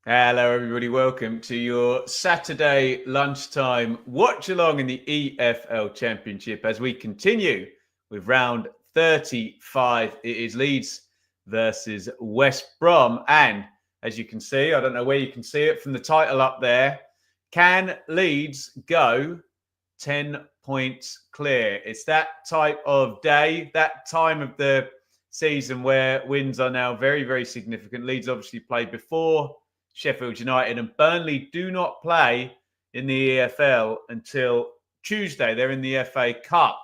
Hello, everybody. Welcome to your Saturday lunchtime watch along in the EFL Championship as we continue with round 35. It is Leeds versus West Brom. And as you can see, I don't know where you can see it from the title up there. Can Leeds go 10 points clear? It's that type of day, that time of the season where wins are now very, very significant. Leeds obviously played before Sheffield United, and Burnley do not play in the EFL until Tuesday. They're in the FA Cup,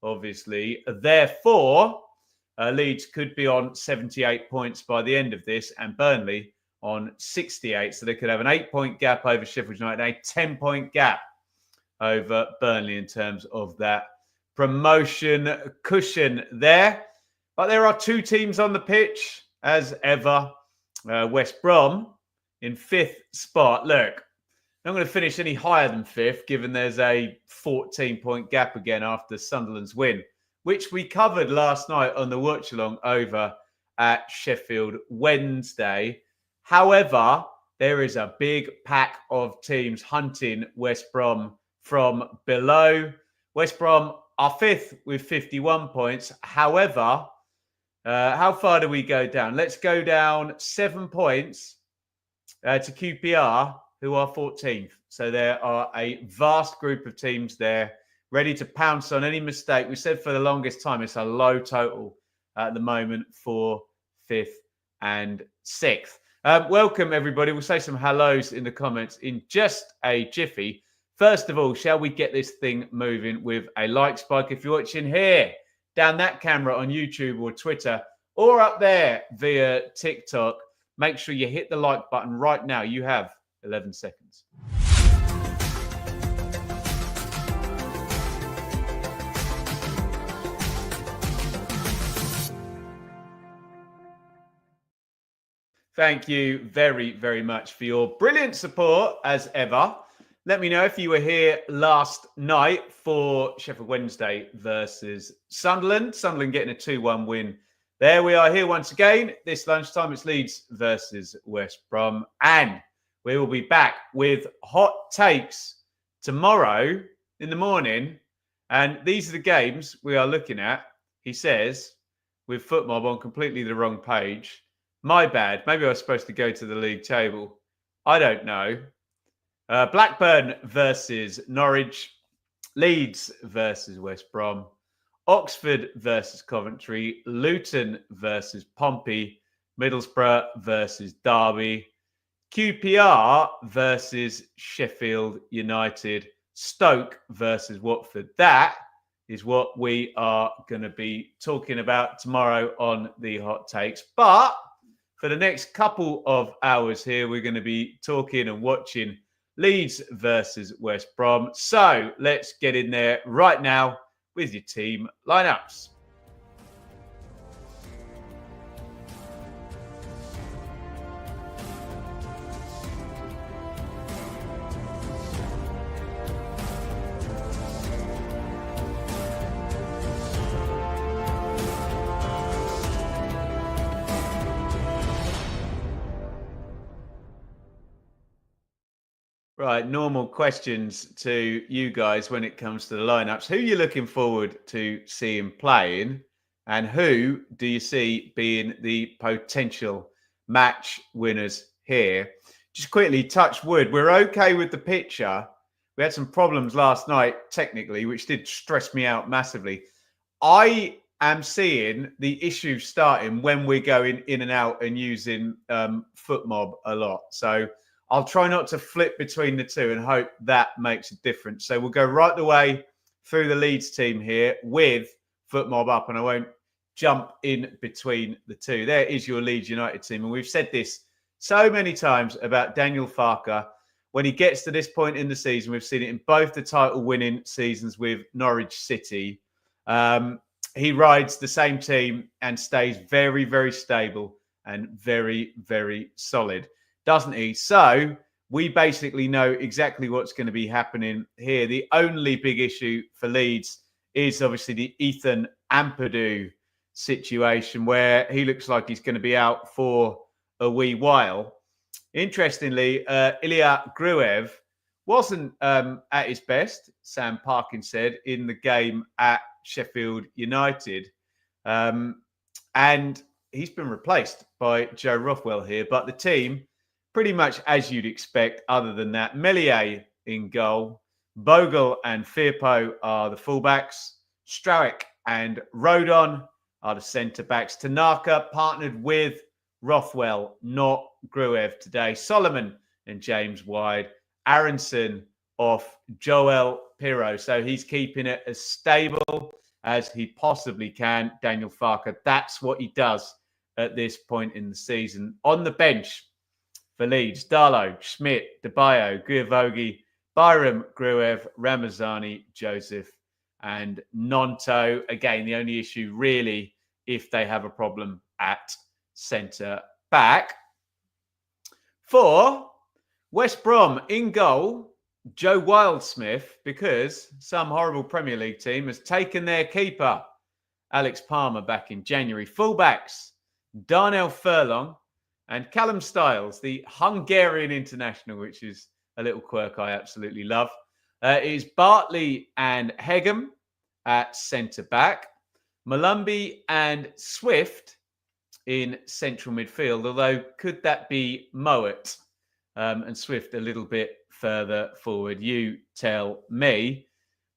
obviously. Therefore, Leeds could be on 78 points by the end of this, and Burnley on 68. So they could have an 8-point gap over Sheffield United, a 10-point gap over Burnley in terms of that promotion cushion there. But there are two teams on the pitch, as ever. West Brom in fifth spot. Look, I'm not going to finish any higher than fifth, given there's a 14-point gap again after Sunderland's win, which we covered last night on the watch along over at Sheffield Wednesday. However, there is a big pack of teams hunting West Brom from below. West Brom are fifth with 51 points. However, how far do we go down? Let's go down 7 points to QPR, who are 14th. So there are a vast group of teams there ready to pounce on any mistake. We said for the longest time it's a low total at the moment for 5th and 6th. Welcome, everybody. We'll say some hellos in the comments in just a jiffy. First of all, shall we get this thing moving with a like spike? If you're watching here, down that camera on YouTube or Twitter, or up there via TikTok, make sure you hit the like button right now. You have 11 seconds. Thank you very, very much for your brilliant support as ever. Let me know if you were here last night for Sheffield Wednesday versus Sunderland. Sunderland getting a 2-1 win. There we are here once again. This lunchtime, it's Leeds versus West Brom. And we will be back with hot takes tomorrow in the morning. And these are the games we are looking at, he says, with FootMob on completely the wrong page. My bad. Maybe I was supposed to go to the league table. I don't know. Blackburn versus Norwich, Leeds versus West Brom, Oxford versus Coventry, Luton versus Pompey, Middlesbrough versus Derby, QPR versus Sheffield United, Stoke versus Watford. That is what we are going to be talking about tomorrow on the Hot Takes. But for the next couple of hours here, we're going to be talking and watching Leeds versus West Brom. So let's get in there right now with your team lineups. Right, normal questions to you guys when it comes to the lineups. Who are you looking forward to seeing playing, and who do you see being the potential match winners here? Just quickly, touch wood. We're okay with the picture. We had some problems last night, technically, which did stress me out massively. I am seeing the issue starting when we're going in and out and using FootMob a lot. So I'll try not to flip between the two and hope that makes a difference. So we'll go right the way through the Leeds team here with FootMob up, and I won't jump in between the two. There is your Leeds United team. And we've said this so many times about Daniel Farke. When he gets to this point in the season, we've seen it in both the title-winning seasons with Norwich City. He rides the same team and stays very, very stable and very, very solid, doesn't he? So we basically know exactly what's going to be happening here. The only big issue for Leeds is obviously the Ethan Ampadu situation, where he looks like he's going to be out for a wee while. Interestingly, Ilya Gruev wasn't at his best, Sam Parkins said, in the game at Sheffield United. And he's been replaced by Joe Rothwell here. But the team, pretty much as you'd expect, other than that, Meslier in goal, Bogle and Firpo are the fullbacks, Strauick and Rodon are the centre-backs. Tanaka partnered with Rothwell, not Gruev today. Solomon and James wide. Aronson off Joel Pirro. So he's keeping it as stable as he possibly can. Daniel Farker, that's what he does at this point in the season. On the bench for Leeds, Darlow, Schmidt, DeBayo, Guiavogi, Byram, Gruev, Ramazani, Joseph, and Nonto. Again, the only issue really if they have a problem at centre back. For West Brom in goal, Joe Wildsmith, because some horrible Premier League team has taken their keeper, Alex Palmer, back in January. Fullbacks, Darnell Furlong and Callum Styles, the Hungarian international, which is a little quirk I absolutely love. Is Bartley and Hegem at centre-back. Malumbi and Swift in central midfield, although could that be Mowat and Swift a little bit further forward? You tell me.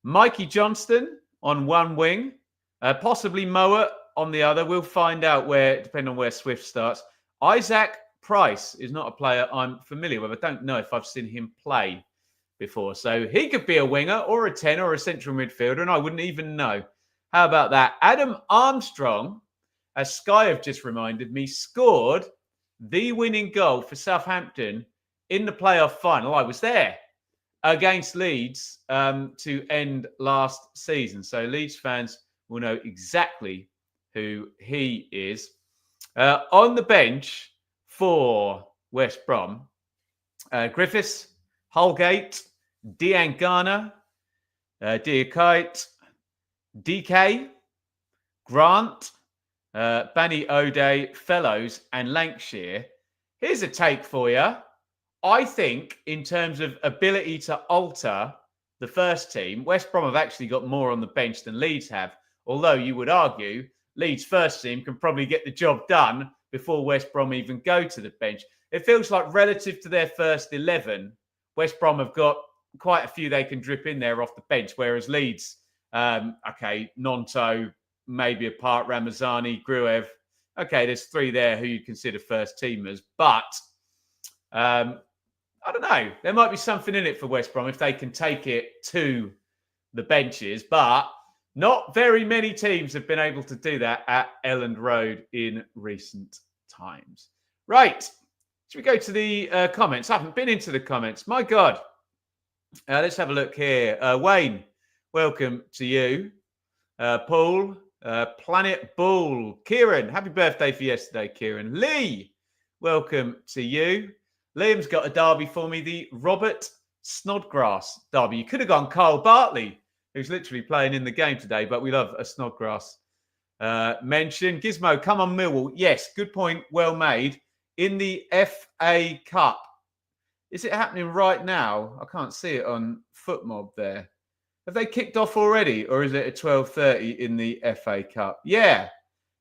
Mikey Johnston on one wing, possibly Mowat on the other. We'll find out depending on where Swift starts. Isaac Price is not a player I'm familiar with. I don't know if I've seen him play before. So he could be a winger or a 10 or a central midfielder, and I wouldn't even know. How about that? Adam Armstrong, as Sky have just reminded me, scored the winning goal for Southampton in the playoff final. I was there against Leeds to end last season. So Leeds fans will know exactly who he is. On the bench for West Brom, Griffiths, Holgate, Diangana, Diakite, DK, Grant, Bani O'Day, Fellows, and Lancashire. Here's a take for you. I think in terms of ability to alter the first team, West Brom have actually got more on the bench than Leeds have. Although you would argue Leeds' first team can probably get the job done before West Brom even go to the bench. It feels like relative to their first 11, West Brom have got quite a few they can drip in there off the bench, whereas Leeds, Nonto, maybe apart, Ramazani, Gruev. Okay, there's three there who you consider first teamers, but I don't know. There might be something in it for West Brom if they can take it to the benches, but not very many teams have been able to do that at Elland Road in recent times. Right. Should we go to the comments? I haven't been into the comments. My God. Let's have a look here. Wayne, welcome to you. Paul, Planet Bull. Kieran, happy birthday for yesterday, Kieran. Lee, welcome to you. Liam's got a derby for me, the Robert Snodgrass derby. You could have gone Kyle Bartley, who's literally playing in the game today, but we love a Snodgrass mention. Gizmo, come on, Millwall. Yes, good point, well made. In the FA Cup. Is it happening right now? I can't see it on FootMob there. Have they kicked off already, or is it at 12:30 in the FA Cup? Yeah,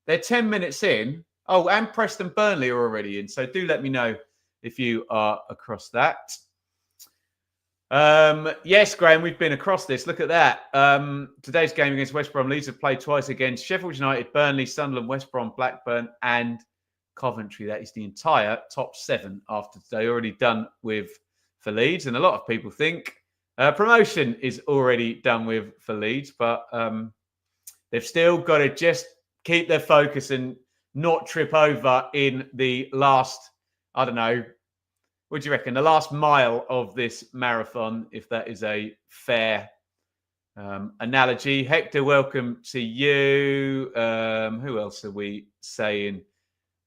they're 10 minutes in. Oh, and Preston Burnley are already in. So do let me know if you are across that. Yes, Graham, we've been across this. Look at that. Today's game against West Brom. Leeds have played twice against Sheffield United, Burnley, Sunderland, West Brom, Blackburn, and Coventry. That is the entire top 7 after today, already done with for Leeds. And a lot of people think promotion is already done with for Leeds, but they've still got to just keep their focus and not trip over in the last, I don't know, what do you reckon? The last mile of this marathon, if that is a fair analogy. Hector, welcome to you. Who else are we saying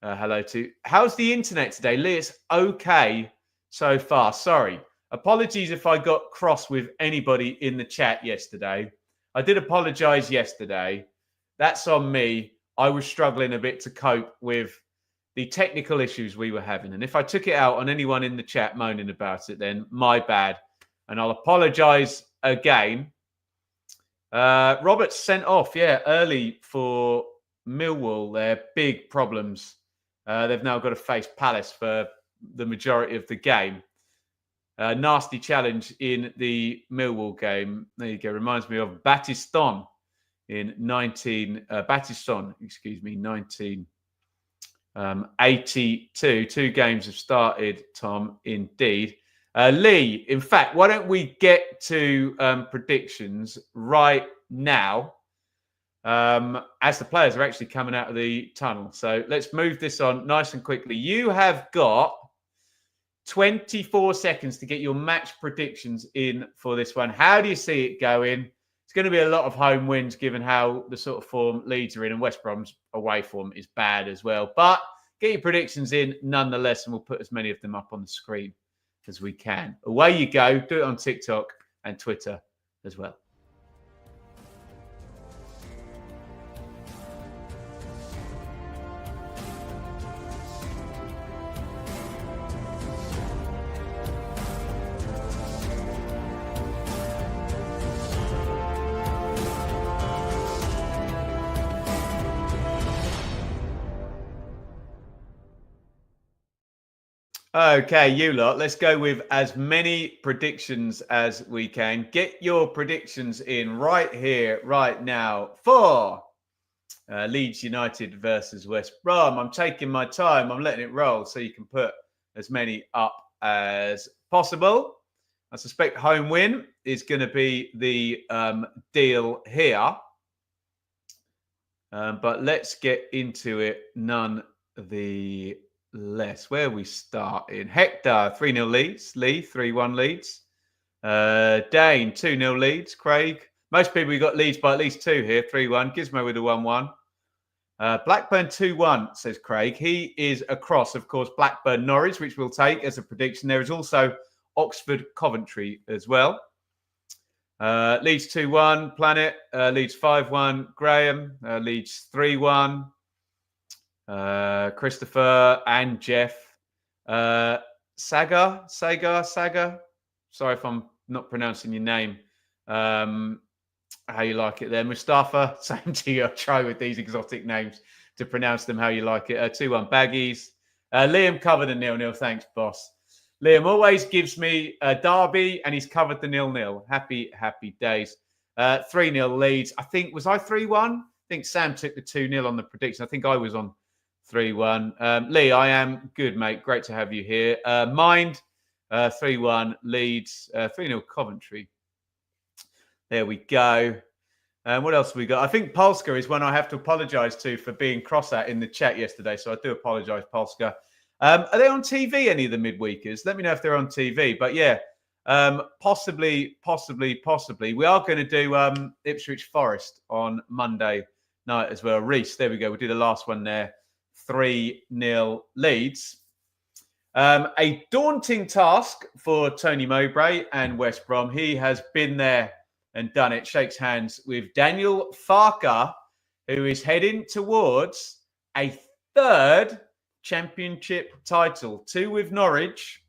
hello to? How's the internet today? Lee, it's okay so far. Sorry. Apologies if I got cross with anybody in the chat yesterday. I did apologize yesterday. That's on me. I was struggling a bit to cope with the technical issues we were having. And if I took it out on anyone in the chat moaning about it, then my bad. And I'll apologise again. Roberts sent off, early for Millwall. They're big problems. They've now got to face Palace for the majority of the game. Nasty challenge in the Millwall game. There you go. Reminds me of Battiston in 1982. 2 games have started, Tom, indeed. Lee, in fact, why don't we get to predictions right now as the players are actually coming out of the tunnel. So let's move this on nice and quickly. You have got 24 seconds to get your match predictions in for this one. How do you see it going? It's going to be a lot of home wins given how the sort of form Leeds are in, and West Brom's away form is bad as well. But get your predictions in nonetheless, and we'll put as many of them up on the screen as we can. Away you go. Do it on TikTok and Twitter as well. Okay, you lot, let's go with as many predictions as we can. Get your predictions in right here, right now for Leeds United versus West Brom. I'm taking my time. I'm letting it roll so you can put as many up as possible. I suspect home win is going to be the deal here. But let's get into it none the less. Where we start in Hector, 3-0 Leeds. Lee, 3-1 Leeds. Dane, 2-0 Leeds. Craig, most people, we got Leeds by at least 2 here, 3-1. Gizmo with a 1-1. Blackburn 2-1, says Craig. He is across, of course, Blackburn Norwich, which we'll take as a prediction. There is also Oxford Coventry as well. Leeds 2-1, Planet. Leeds 5-1, Graham. Leeds 3-1. Christopher and Jeff. Saga. Sorry if I'm not pronouncing your name. How you like it there, Mustafa? Same to you. I'll try with these exotic names to pronounce them how you like it. 2-1 Baggies. Liam covered the 0-0. Thanks, boss. Liam always gives me a derby, and he's covered the 0-0. Happy days. 3-0 Leeds. I think, was I 3-1? I think Sam took the 2-0 on the prediction. I think I was on 3-1. Lee, I am good, mate. Great to have you here. Mind, 3-1 Leeds, 3-0 Coventry. There we go. What else have we got? I think Polska is one I have to apologise to for being cross at in the chat yesterday. So I do apologise, Polska. Are they on TV, any of the midweekers? Let me know if they're on TV. But yeah, possibly. We are going to do Ipswich Forest on Monday night as well. Reese, there we go. We did the last one there. 3-0 Leeds. A daunting task for Tony Mowbray and West Brom. He has been there and done it. Shakes hands with Daniel Farker, who is heading towards a 3rd championship title. 2 with Norwich.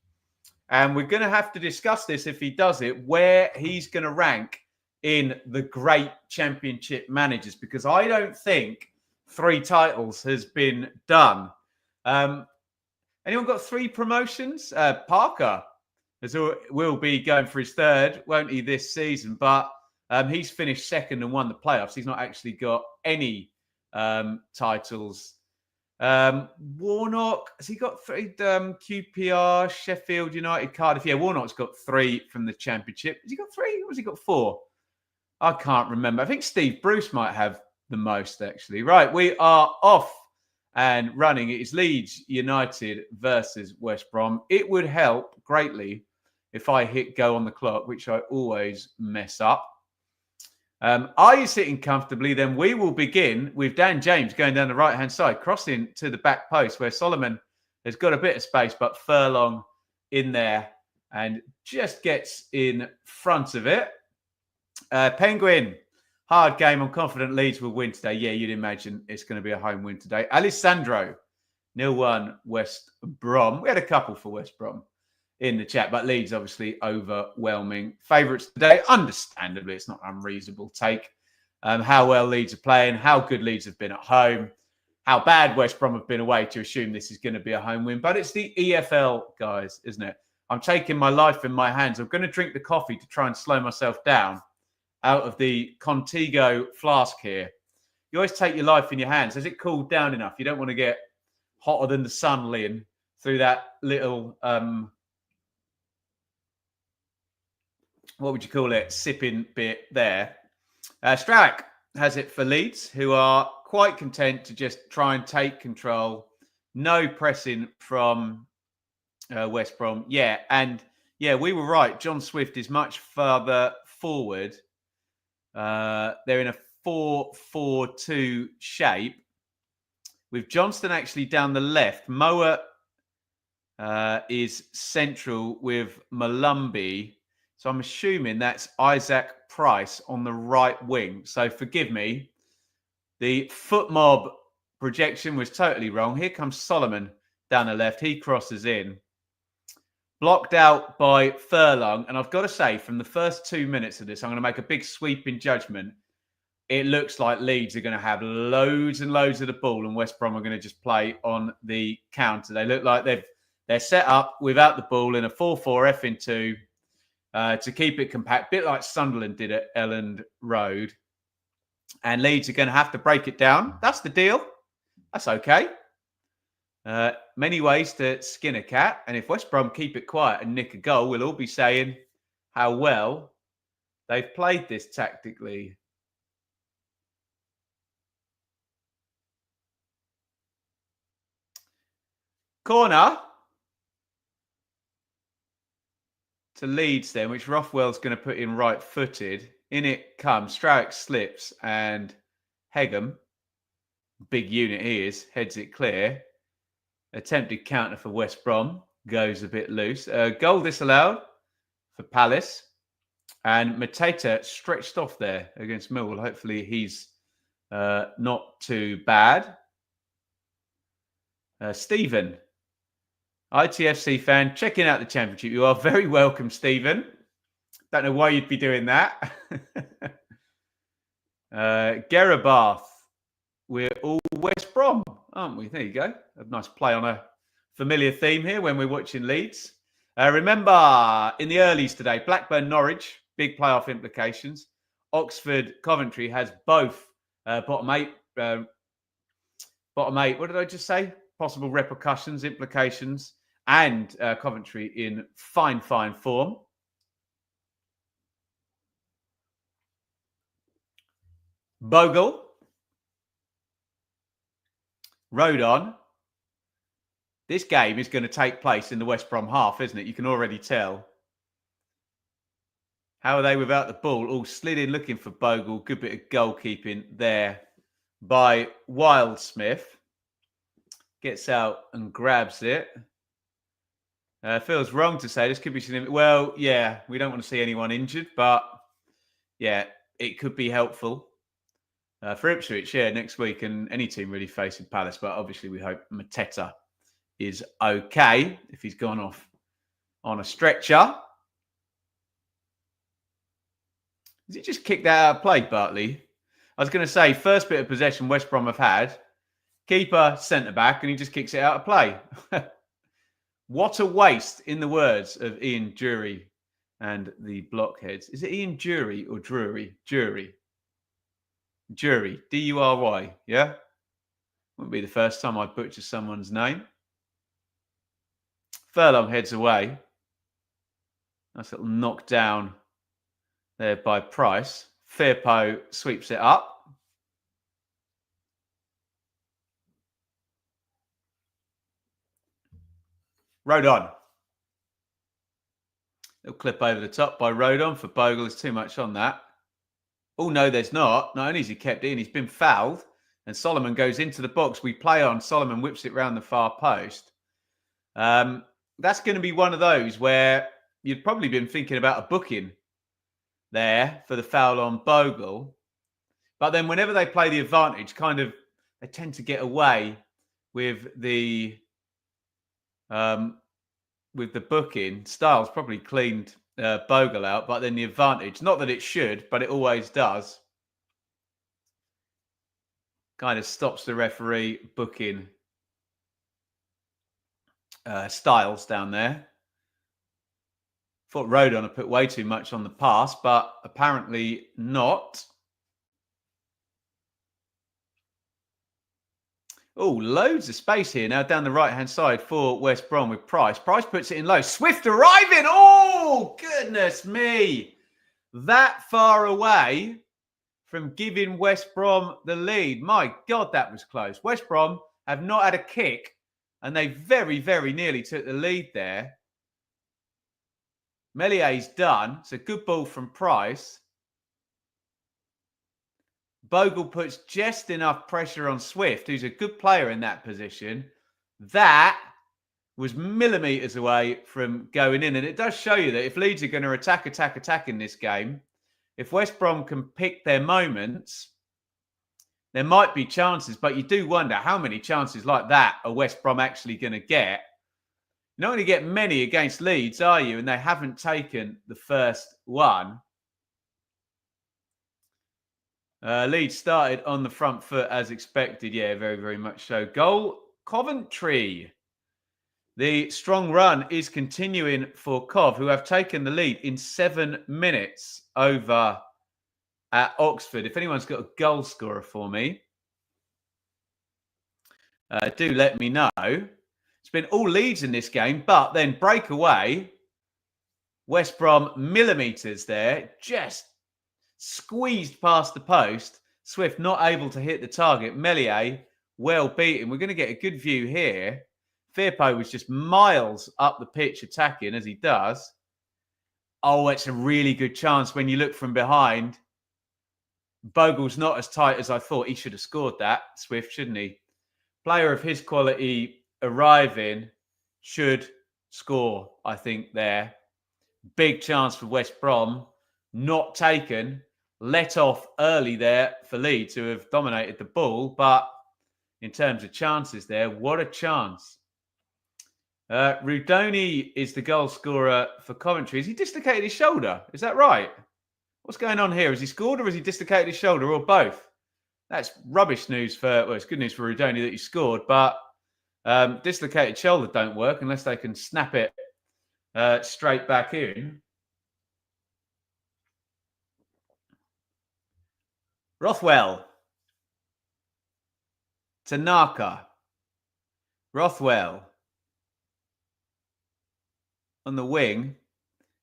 And we're going to have to discuss this if he does it, where he's going to rank in the great championship managers, because I don't think 3 titles has been done. Anyone got 3 promotions? Parker will be going for his 3rd, won't he, this season? But he's finished 2nd and won the playoffs. He's not actually got any titles. Warnock, has he got 3? QPR, Sheffield United, Cardiff. Yeah, Warnock's got 3 from the championship. Has he got 3 or has he got 4? I can't remember. I think Steve Bruce might have the most, actually. Right, we are off and running. It is Leeds United versus West Brom. It would help greatly if I hit go on the clock, which I always mess up. Are you sitting comfortably? Then we will begin with Dan James going down the right-hand side, crossing to the back post where Solomon has got a bit of space, but Furlong in there and just gets in front of it. Penguin, hard game. I'm confident Leeds will win today. Yeah, you'd imagine it's going to be a home win today. Alessandro 0-1 West Brom. We had a couple for West Brom in the chat, but Leeds obviously overwhelming favourites today. Understandably, it's not an unreasonable take. How well Leeds are playing, how good Leeds have been at home, how bad West Brom have been away to assume this is going to be a home win. But it's the EFL, guys, isn't it? I'm taking my life in my hands. I'm going to drink the coffee to try and slow myself down out of the Contigo flask here. You always take your life in your hands. Has it cooled down enough? You don't want to get hotter than the sun, Liam, through that little, what would you call it, sipping bit there. Strauch has it for Leeds, who are quite content to just try and take control. No pressing from West Brom. Yeah, and yeah, we were right. John Swift is much further forward. They're in a 4-4-2 shape with Johnston actually down the left. Moa is central with Malumbi. So I'm assuming that's Isaac Price on the right wing. So forgive me. The foot mob projection was totally wrong. Here comes Solomon down the left. He crosses in. Blocked out by Furlong. And I've got to say, from the first 2 minutes of this, I'm going to make a big sweeping judgment. It looks like Leeds are going to have loads and loads of the ball and West Brom are going to just play on the counter. They look like they're set up without the ball in a 4-4-2 to keep it compact, a bit like Sunderland did at Elland Road. And Leeds are going to have to break it down. That's the deal. That's okay. Many ways to skin a cat. And if West Brom keep it quiet and nick a goal, we'll all be saying how well they've played this tactically. Corner to Leeds then, which Rothwell's going to put in right-footed. In it comes, Strauch slips and Hegem, big unit he is, heads it clear. Attempted counter for West Brom, goes a bit loose. Goal disallowed for Palace. And Mateta stretched off there against Millwall. Hopefully he's not too bad. Stephen, ITFC fan, checking out the Championship. You are very welcome, Stephen. Don't know why you'd be doing that. Gerabath, we're all West Brom, aren't we? There you go. A nice play on a familiar theme here when we're watching Leeds. Remember, in the earlies today, Blackburn-Norwich, big playoff implications. Oxford-Coventry has both bottom eight. What did I just say? Possible repercussions, implications, and Coventry in fine form. Bogle. Rodon. This game is going to take place in the West Brom half, isn't it? You can already tell. How are they without the ball? All slid in looking for Bogle. Good bit of goalkeeping there by Wildsmith. Gets out and grabs it. Feels wrong to say this could be... Well, yeah, we don't want to see anyone injured, but yeah, it could be helpful. For Ipswich, yeah, next week, and any team really facing Palace, but obviously we hope Mateta is okay if he's gone off on a stretcher. Did he just kick that out of play, Bartley? I was going to say, first bit of possession West Brom have had, keeper, centre-back, and he just kicks it out of play. What a waste, in the words of Ian Dury and the Blockheads. Is it Ian Dury or Drury? Dury, D-U-R-Y, yeah? Wouldn't be the first time I butcher someone's name. Furlong heads away. Nice little knockdown there by Price. Firpo sweeps it up. Rodon. Little clip over the top by Rodon for Bogle. There's too much on that. Oh, no, there's not. Not only has he kept it in, he's been fouled. And Solomon goes into the box. We play on. Solomon whips it round the far post. That's going to be one of those where you'd probably been thinking about a booking there for the foul on Bogle. But then whenever they play the advantage, they tend to get away with the booking. Styles probably cleaned Bogle out, but then the advantage, not that it should, but it always does, kind of stops the referee booking Styles down there. Thought Rodon had put way too much on the pass, but apparently not. Oh, loads of space here now down the right-hand side for West Brom with Price. Price puts it in low. Swift arriving. Oh, goodness me. That far away from giving West Brom the lead. My God, that was close. West Brom have not had a kick, and they very, very nearly took the lead there. Mellier's done. It's a good ball from Price. Bogle puts just enough pressure on Swift, who's a good player in that position. That was millimetres away from going in. And it does show you that if Leeds are going to attack in this game, if West Brom can pick their moments, there might be chances. But you do wonder how many chances like that are West Brom actually going to get. You're not going to get many against Leeds, are you? And they haven't taken the first one. Leeds started on the front foot as expected. Yeah, very, very much so. Goal, Coventry. The strong run is continuing for Cov, who have taken the lead in 7 minutes over at Oxford. If anyone's got a goal scorer for me, do let me know. It's been all Leeds in this game, but then breakaway. West Brom millimetres there, just squeezed past the post. Swift not able to hit the target. Meslier well beaten. We're going to get a good view here. Firpo was just miles up the pitch attacking as he does. Oh, it's a really good chance when you look from behind. Bogle's not as tight as I thought. He should have scored that, Swift, shouldn't he? Player of his quality arriving should score, I think, there. Big chance for West Brom. Not taken. Let off early there for Leeds, who have dominated the ball. But in terms of chances there, what a chance. Rudoni is the goal scorer for Coventry. Has he dislocated his shoulder? Is that right? What's going on here? Has he scored or has he dislocated his shoulder or both? That's rubbish news for, well, it's good news for Rudoni that he scored, but dislocated shoulder don't work unless they can snap it straight back in. Rothwell. Tanaka. Rothwell. On the wing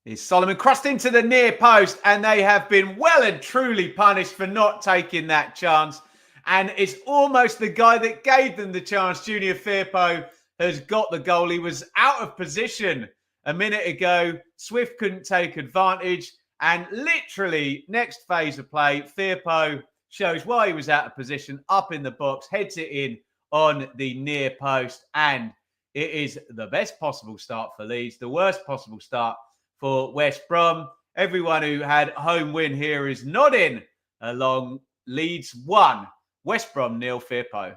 is Solomon, crossed into the near post, and they have been well and truly punished for not taking that chance. And it's almost the guy that gave them the chance. Junior Firpo has got the goal. He was out of position a minute ago. Swift couldn't take advantage. And literally, next phase of play, Firpo shows why he was out of position, up in the box, heads it in on the near post. And it is the best possible start for Leeds, the worst possible start for West Brom. Everyone who had home win here is nodding along. Leeds 1, West Brom 0, Firpo.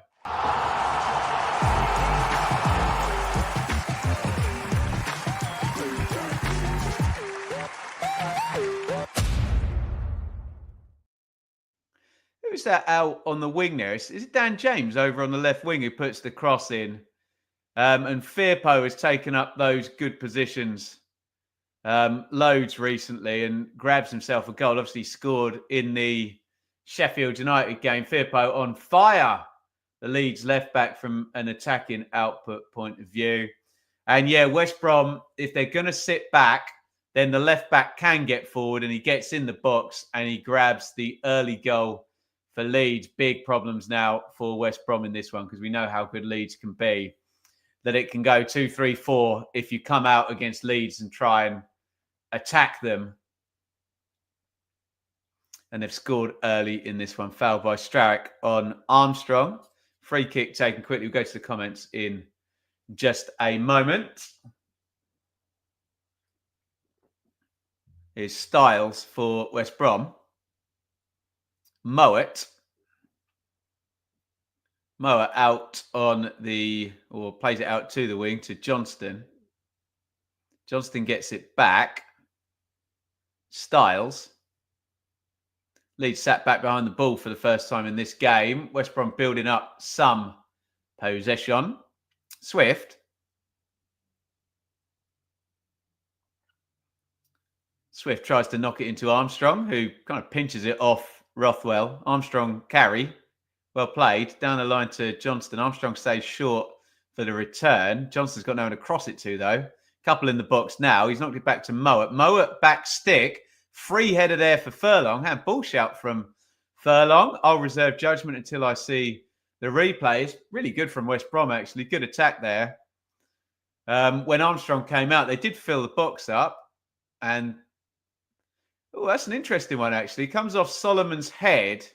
Who's that out on the wing there? Is it Dan James over on the left wing who puts the cross in? And Firpo has taken up those good positions loads recently and grabs himself a goal. Obviously scored in the Sheffield United game. Firpo on fire. The Leeds left back from an attacking output point of view. And yeah, West Brom, if they're going to sit back, then the left back can get forward and he gets in the box and he grabs the early goal for Leeds. Big problems now for West Brom in this one because we know how good Leeds can be. That it can go 2-3-4 if you come out against Leeds and try and attack them. And they've scored early in this one. Foul by Strarick on Armstrong. Free kick taken quickly. We'll go to the comments in just a moment. Here's Styles for West Brom. Mowat. Moa out on or plays it out to the wing to Johnston. Johnston gets it back. Styles. Leeds sat back behind the ball for the first time in this game. West Brom building up some possession. Swift. Swift tries to knock it into Armstrong, who kind of pinches it off Rothwell. Armstrong carry. Well played. Down the line to Johnston. Armstrong stays short for the return. Johnston's got no one to cross it to, though. Couple in the box now. He's knocked it back to Mowat. Mowat back stick. Free header there for Furlong. Ball shout from Furlong. I'll reserve judgment until I see the replays. Really good from West Brom, actually. Good attack there. When Armstrong came out, they did fill the box up. And, that's an interesting one, actually. Comes off Solomon's head.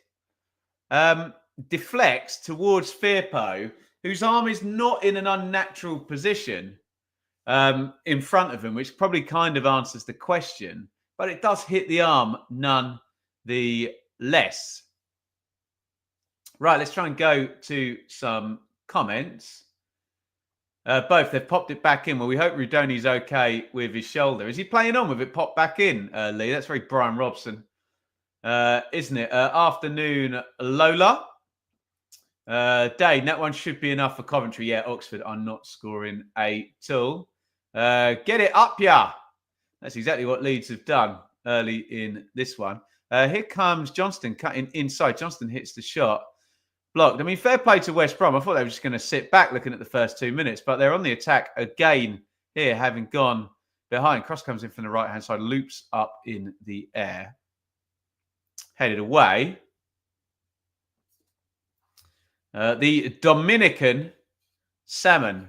Deflects towards Firpo, whose arm is not in an unnatural position in front of him, which probably kind of answers the question. But it does hit the arm none the less. Right, let's try and go to some comments. Both, they've popped it back in. Well, we hope Rudoni's okay with his shoulder. Is he playing on with it popped back in, Lee? That's very Brian Robson, isn't it? Afternoon, Lola. Dane, that one should be enough for Coventry. Yeah, Oxford are not scoring a tool. Get it up, yeah. That's exactly what Leeds have done early in this one. Here comes Johnston cutting inside. Johnston hits the shot. Blocked. I mean, fair play to West Brom. I thought they were just going to sit back looking at the first 2 minutes, but they're on the attack again here, having gone behind. Cross comes in from the right-hand side, loops up in the air. Headed away. The Dominican salmon.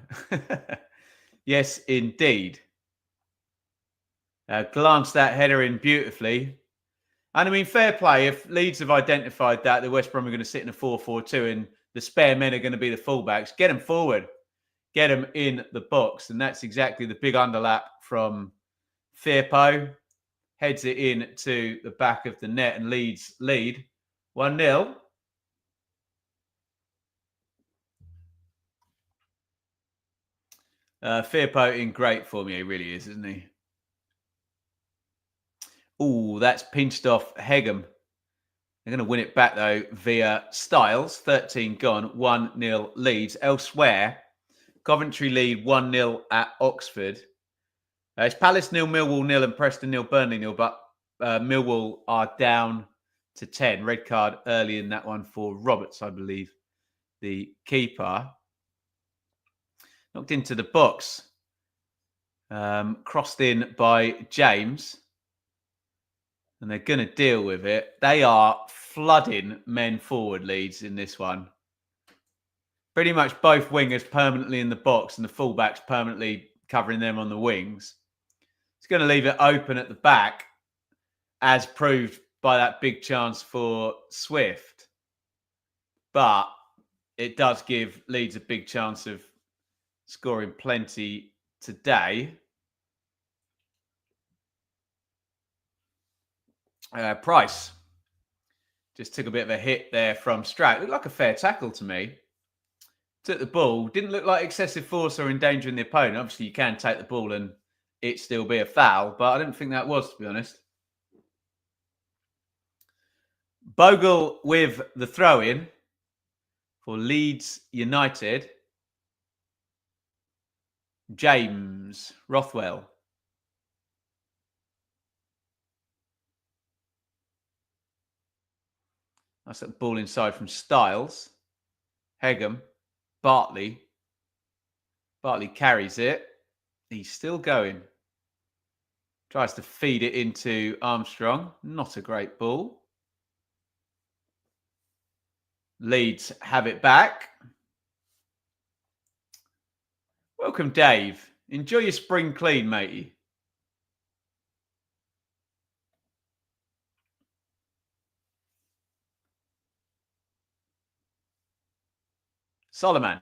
Yes, indeed. Glanced that header in beautifully. And I mean, fair play. If Leeds have identified that, the West Brom are going to sit in a 4-4-2 and the spare men are going to be the fullbacks, get them forward. Get them in the box. And that's exactly the big underlap from Firpo. Heads it in to the back of the net and Leeds lead 1-0. Firpo in great form. Yeah, he really is, isn't he? Oh, that's pinched off Hegem. They're going to win it back, though, via Styles. 13 gone, 1-0 Leeds. Elsewhere, Coventry lead 1-0 at Oxford. It's Palace 0, Millwall 0 and Preston 0, Burnley 0, but Millwall are down to 10. Red card early in that one for Roberts, I believe, the keeper. Knocked into the box. Crossed in by James. And they're going to deal with it. They are flooding men forward, Leeds, in this one. Pretty much both wingers permanently in the box and the fullbacks permanently covering them on the wings. It's going to leave it open at the back, as proved by that big chance for Swift. But it does give Leeds a big chance of scoring plenty today. Price just took a bit of a hit there from Strack. Looked like a fair tackle to me. Took the ball. Didn't look like excessive force or endangering the opponent. Obviously, you can take the ball and it still be a foul, but I didn't think that was, to be honest. Bogle with the throw-in for Leeds United. James Rothwell. That's that ball inside from Styles. Hegem. Bartley. Bartley carries it. He's still going. Tries to feed it into Armstrong. Not a great ball. Leeds have it back. Welcome, Dave. Enjoy your spring clean, matey. Solomon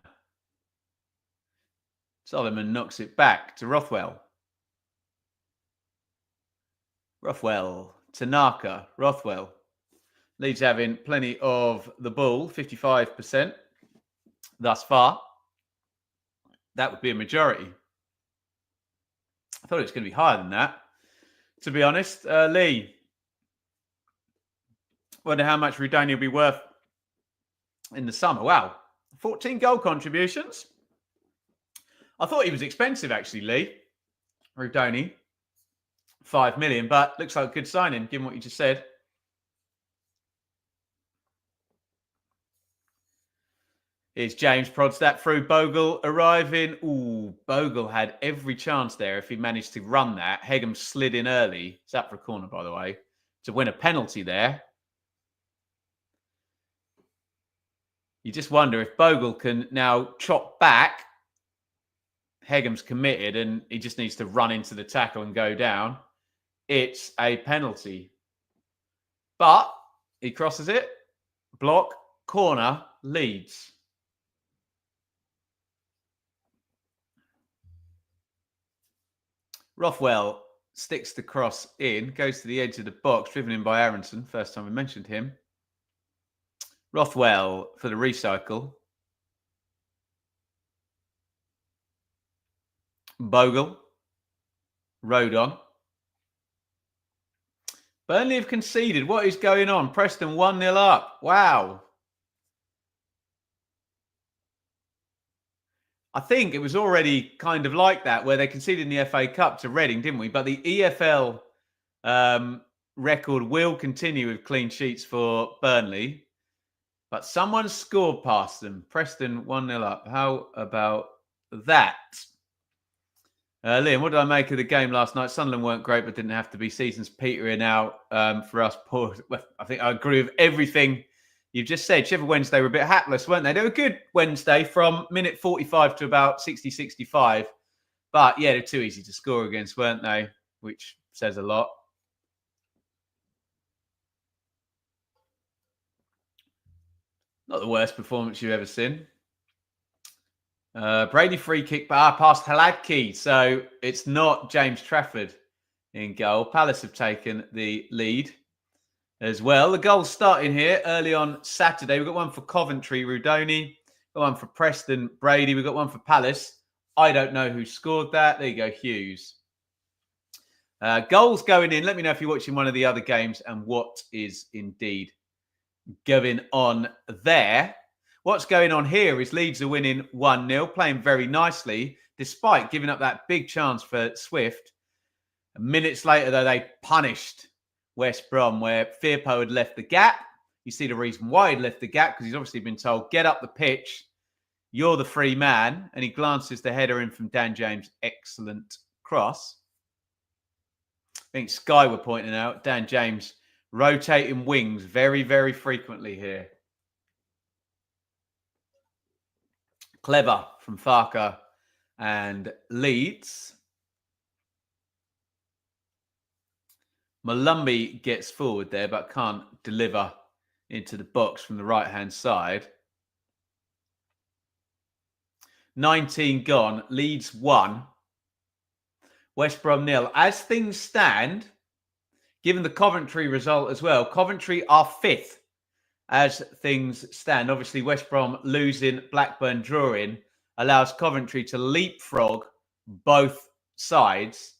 knocks it back to Rothwell. Rothwell, Tanaka, Rothwell. Leeds having plenty of the ball, 55%. thus far. That would be a majority. I thought it was going to be higher than that, to be honest. Lee, wonder how much Rudoni will be worth in the summer. Wow, 14 goal contributions. I thought he was expensive, actually, Lee. Rudoni, 5 million, but looks like a good signing, given what you just said. Here's James prods that through. Bogle arriving. Ooh, Bogle had every chance there if he managed to run that. Hegem slid in early. It's up for a corner, by the way, to win a penalty there. You just wonder if Bogle can now chop back. Hegem's committed and he just needs to run into the tackle and go down. It's a penalty. But he crosses it. Block, corner, Leeds. Rothwell sticks the cross in, goes to the edge of the box, driven in by Aronson. First time we mentioned him. Rothwell for the recycle. Bogle. Rodon. Burnley have conceded. What is going on? Preston 1-0 up. Wow. I think it was already kind of like that, where they conceded in the FA Cup to Reading, didn't we? But the EFL record will continue with clean sheets for Burnley. But someone scored past them. Preston 1-0 up. How about that? Liam, what did I make of the game last night? Sunderland weren't great, but didn't have to be. Seasons petering out for us. Poor. I think I agree with everything you've just said. Sheffield Wednesday were a bit hapless, weren't they? They were good Wednesday from minute 45 to about 60, 65. But yeah, they're too easy to score against, weren't they? Which says a lot. Not the worst performance you've ever seen. Brady free kick past Haladki. So it's not James Trafford in goal. Palace have taken the lead as well. The goals starting here early on Saturday. We've got one for Coventry, Rudoni. Got one for Preston, Brady. We've got one for Palace. I don't know who scored that. There you go, Hughes. Goals going in. Let me know if you're watching one of the other games and what is indeed going on there. What's going on here is Leeds are winning 1-0, playing very nicely, despite giving up that big chance for Swift. Minutes later, though, they punished West Brom, where Firpo had left the gap. You see the reason why he'd left the gap, because he's obviously been told, get up the pitch, you're the free man. And he glances the header in from Dan James. Excellent cross. I think Sky were pointing out, Dan James rotating wings very, very frequently here. Clever from Farker and Leeds. Malumbi gets forward there, but can't deliver into the box from the right-hand side. 19 gone. Leeds 1. West Brom 0. As things stand, given the Coventry result as well, Coventry are 5th as things stand. Obviously, West Brom losing, Blackburn drawing, allows Coventry to leapfrog both sides.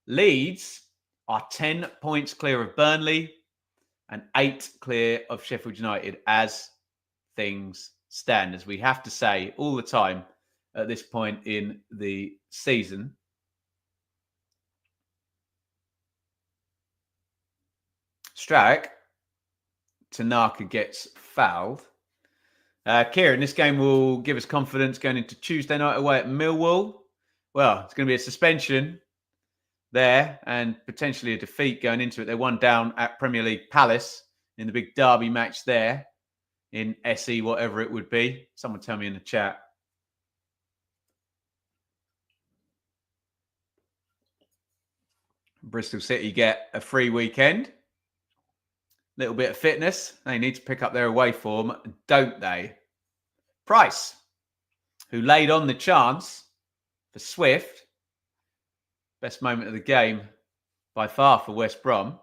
Leeds are 10 points clear of Burnley and 8 clear of Sheffield United as things stand, as we have to say all the time at this point in the season. Strike. Tanaka gets fouled. Kieran, this game will give us confidence going into Tuesday night away at Millwall. Well, it's going to be a suspension there and potentially a defeat going into it. They're 1 down at Premier League Palace in the big derby match there in SE, whatever it would be. Someone tell me in the chat. Bristol City get a free weekend. Little bit of fitness. They need to pick up their away form, don't they? Price, who laid on the chance for Swift. Best moment of the game by far for West Brom.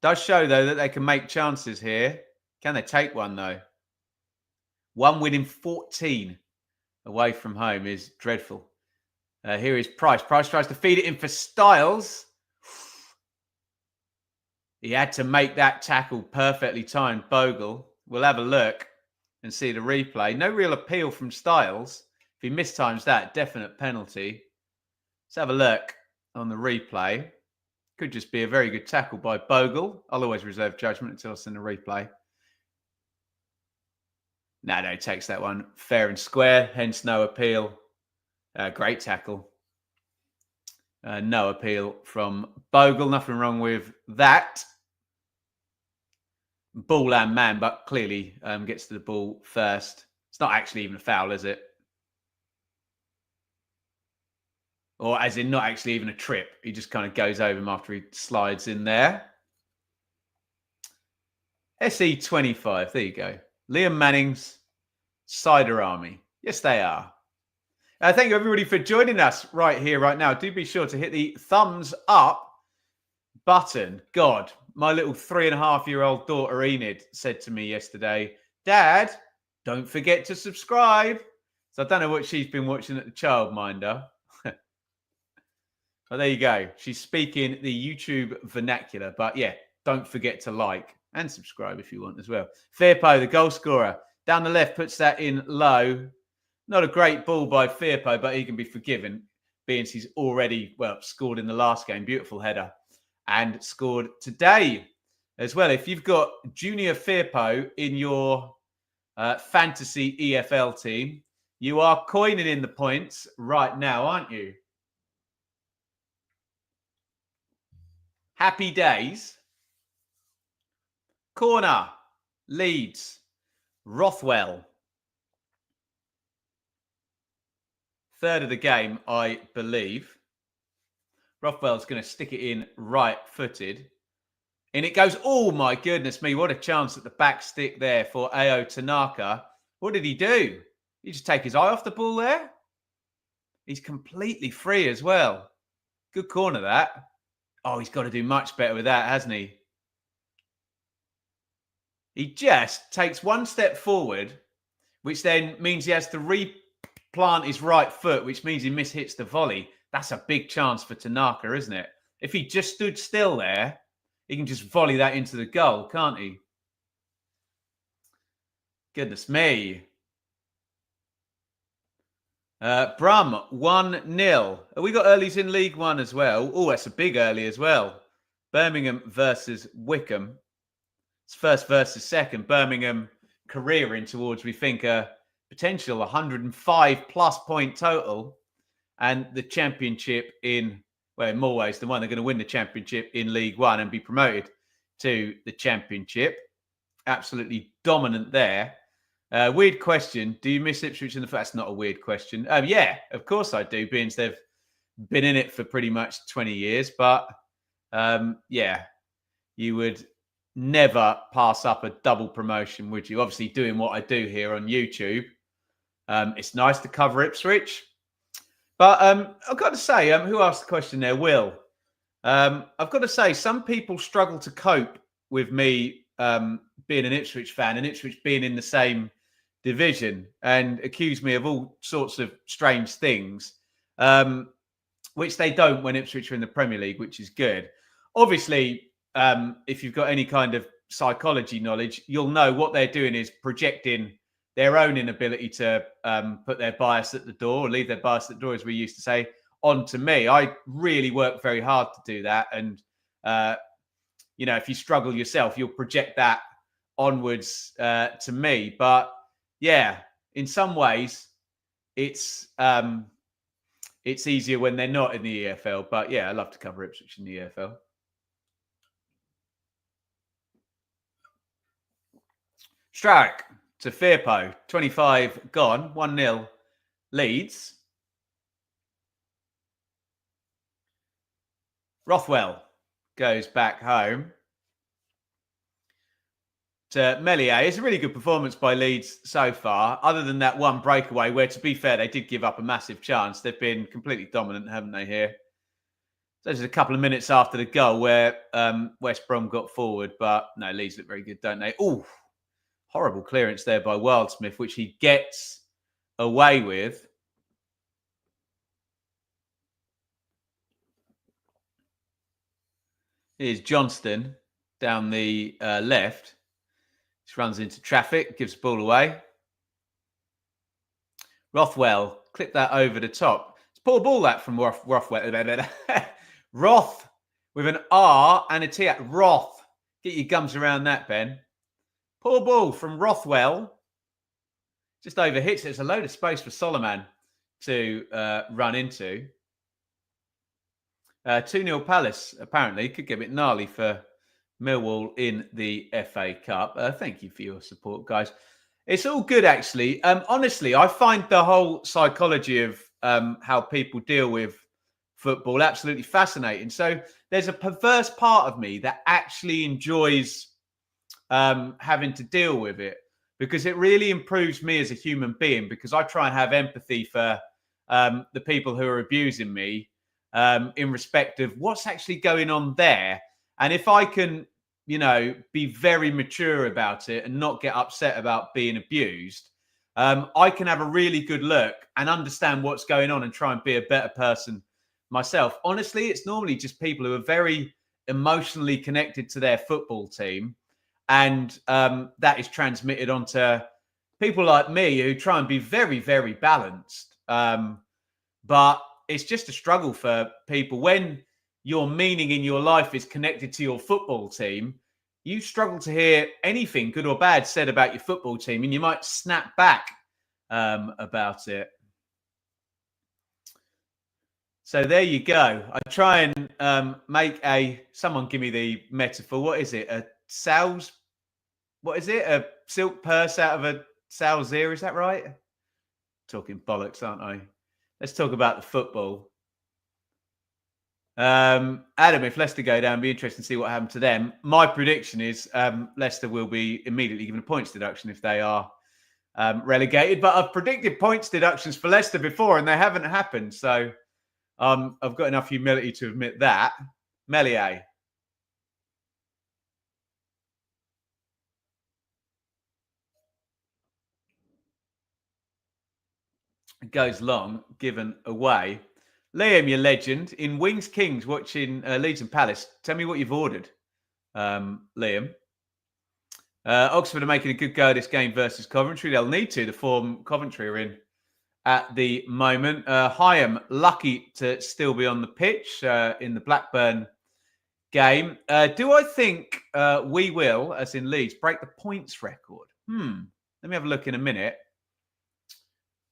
Does show, though, that they can make chances here. Can they take one, though? 1 win in 14 away from home is dreadful. Here is Price. Price tries to feed it in for Styles. He had to make that tackle perfectly timed, Bogle. We'll have a look and see the replay. No real appeal from Styles. If he mistimes that, definite penalty. Let's have a look on the replay. Could just be a very good tackle by Bogle. I'll always reserve judgment until I see the replay. No, he takes that one fair and square, hence no appeal. Great tackle. No appeal from Bogle. Nothing wrong with that. Ball and man, but clearly gets to the ball first. It's not actually even a foul, is it? Or as in not actually even a trip. He just kind of goes over him after he slides in there. SE25, there you go. Liam Manning's Cider Army. Yes, they are. Thank you, everybody, for joining us right here, right now. Do be sure to hit the thumbs up button. God, my little 3.5-year-old daughter Enid said to me yesterday, Dad, don't forget to subscribe. So I don't know what she's been watching at the childminder. But there you go. She's speaking the YouTube vernacular. But yeah, don't forget to like and subscribe if you want as well. Firpo, the goal scorer, down the left, puts that in low. Not a great ball by Firpo, but he can be forgiven, being he's already, scored in the last game. Beautiful header. And scored today as well. If you've got Junior Firpo in your fantasy EFL team, you are coining in the points right now, aren't you? Happy days. Corner. Leeds. Rothwell. Third of the game, I believe. Rothwell's going to stick it in right-footed. And it goes, oh my goodness me, what a chance at the back stick there for Ao Tanaka. What did he do? He just take his eye off the ball there? He's completely free as well. Good corner, that. Oh, he's got to do much better with that, hasn't he? He just takes one step forward, which then means he has to replant his right foot, which means he mishits the volley. That's a big chance for Tanaka, isn't it? If he just stood still there, he can just volley that into the goal, can't he? Goodness me. Brum, 1-0. We got earlies in League One as well. Oh, that's a big early as well. Birmingham versus Wickham. It's first versus second. Birmingham careering towards, we think, a potential 105-plus point total. And the championship in more ways than one, they're going to win the championship in League One and be promoted to the championship. Absolutely dominant there. Weird question. Do you miss Ipswich in the first? That's not a weird question. Yeah, of course I do, being they've been in it for pretty much 20 years. But yeah, you would never pass up a double promotion, would you? Obviously, doing what I do here on YouTube, it's nice to cover Ipswich. But I've got to say, who asked the question there? Will. I've got to say, some people struggle to cope with me being an Ipswich fan and Ipswich being in the same division and accuse me of all sorts of strange things, which they don't when Ipswich are in the Premier League, which is good. Obviously, if you've got any kind of psychology knowledge, you'll know what they're doing is projecting their own inability to put their bias at the door, or leave their bias at the door, as we used to say, onto me. I really work very hard to do that. And, if you struggle yourself, you'll project that onwards to me. But yeah, in some ways, it's easier when they're not in the EFL. But yeah, I love to cover Ipswich in the EFL. Strauch to Firpo, 25 gone, 1-0 Leeds. Rothwell goes back home to Meslier. It's a really good performance by Leeds so far, other than that one breakaway where, to be fair, they did give up a massive chance. They've been completely dominant, haven't they, here? So there's a couple of minutes after the goal where West Brom got forward, but no, Leeds look very good, don't they? Oh, horrible clearance there by Wildsmith, which he gets away with. Here's Johnston down the left. Just runs into traffic, gives the ball away. Rothwell, clip that over the top. It's poor ball that from Rothwell. Roth with an R and a T at Roth. Get your gums around that, Ben. Poor ball from Rothwell. Just overhits it. There's a load of space for Solomon to run into. 2-0 Palace, apparently. Could get a bit gnarly for Millwall in the FA Cup. Thank you for your support, guys. It's all good, actually. Honestly, I find the whole psychology of how people deal with football absolutely fascinating. So there's a perverse part of me that actually enjoys having to deal with it because it really improves me as a human being because I try and have empathy for the people who are abusing me in respect of what's actually going on there. And if I can, be very mature about it and not get upset about being abused, I can have a really good look and understand what's going on and try and be a better person myself. Honestly, it's normally just people who are very emotionally connected to their football team. And that is transmitted onto people like me who try and be very, very balanced. But it's just a struggle for people when your meaning in your life is connected to your football team. You struggle to hear anything good or bad said about your football team, and you might snap back about it. So there you go. I try and make someone give me the metaphor. What is it? A sow's, what is it? A silk purse out of a sow's ear. Is that right? Talking bollocks, aren't I? Let's talk about the football. Adam, if Leicester go down, it'd be interesting to see what happened to them. My prediction is Leicester will be immediately given a points deduction if they are relegated. But I've predicted points deductions for Leicester before, and they haven't happened. So I've got enough humility to admit that. Melier. Goes long, given away. Liam, your legend, in Wings Kings watching Leeds and Palace. Tell me what you've ordered, Liam. Oxford are making a good go of this game versus Coventry. They'll need to. The form Coventry are in at the moment. Hyam, lucky to still be on the pitch in the Blackburn game. Do I think we will, as in Leeds, break the points record? Let me have a look in a minute.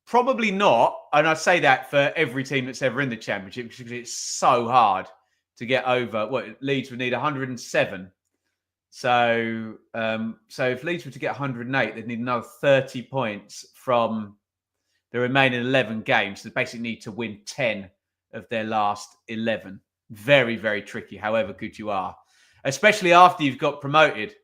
Probably not. And I say that for every team that's ever in the Championship because it's so hard to get over. Leeds would need 107. So if Leeds were to get 108, they'd need another 30 points from the remaining 11 games. So they basically need to win 10 of their last 11. Very, very tricky, however good you are. Especially after you've got promoted.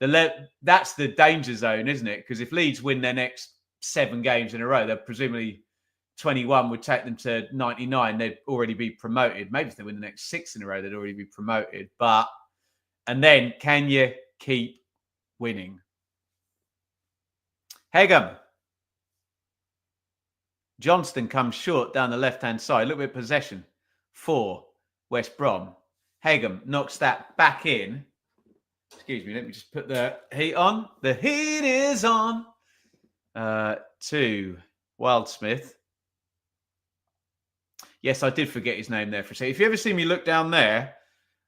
That's the danger zone, isn't it? Because if Leeds win their next 7 games in a row, they're presumably 21 would take them to 99. They'd already be promoted. Maybe if they win the next 6 in a row, they'd already be promoted. And then can you keep winning? Hegum. Johnston comes short down the left-hand side. A little bit of possession for West Brom. Hegum knocks that back in. Excuse me, let me just put the heat on. The heat is on. To Wildsmith. Yes, I did forget his name there for a second. If you ever see me look down there,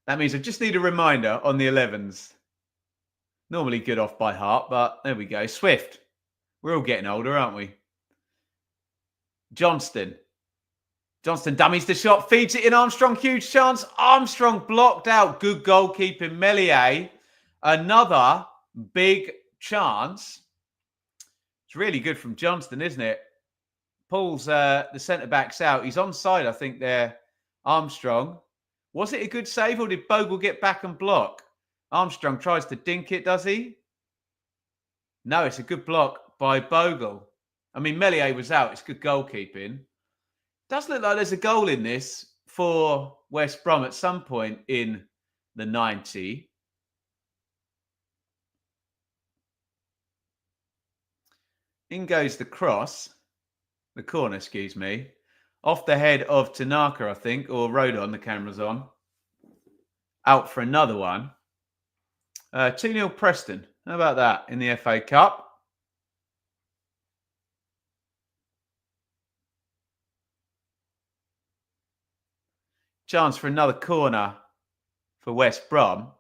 that means I just need a reminder on the 11s. Normally good off by heart, but there we go. Swift. We're all getting older, aren't we? Johnston. Johnston dummies the shot, feeds it in Armstrong. Huge chance. Armstrong blocked out. Good goalkeeping. Melier. Another big chance. It's really good from Johnston, isn't it? Pulls the centre-backs out. He's onside, I think, there. Armstrong. Was it a good save or did Bogle get back and block? Armstrong tries to dink it, does he? No, it's a good block by Bogle. I mean, Melier was out. It's good goalkeeping. Does look like there's a goal in this for West Brom at some point in the 90. In goes the cross. The corner, excuse me. Off the head of Tanaka, I think, or Rodon, the camera's on. Out for another one. 2-0 Preston. How about that in the FA Cup? Chance for another corner for West Brom.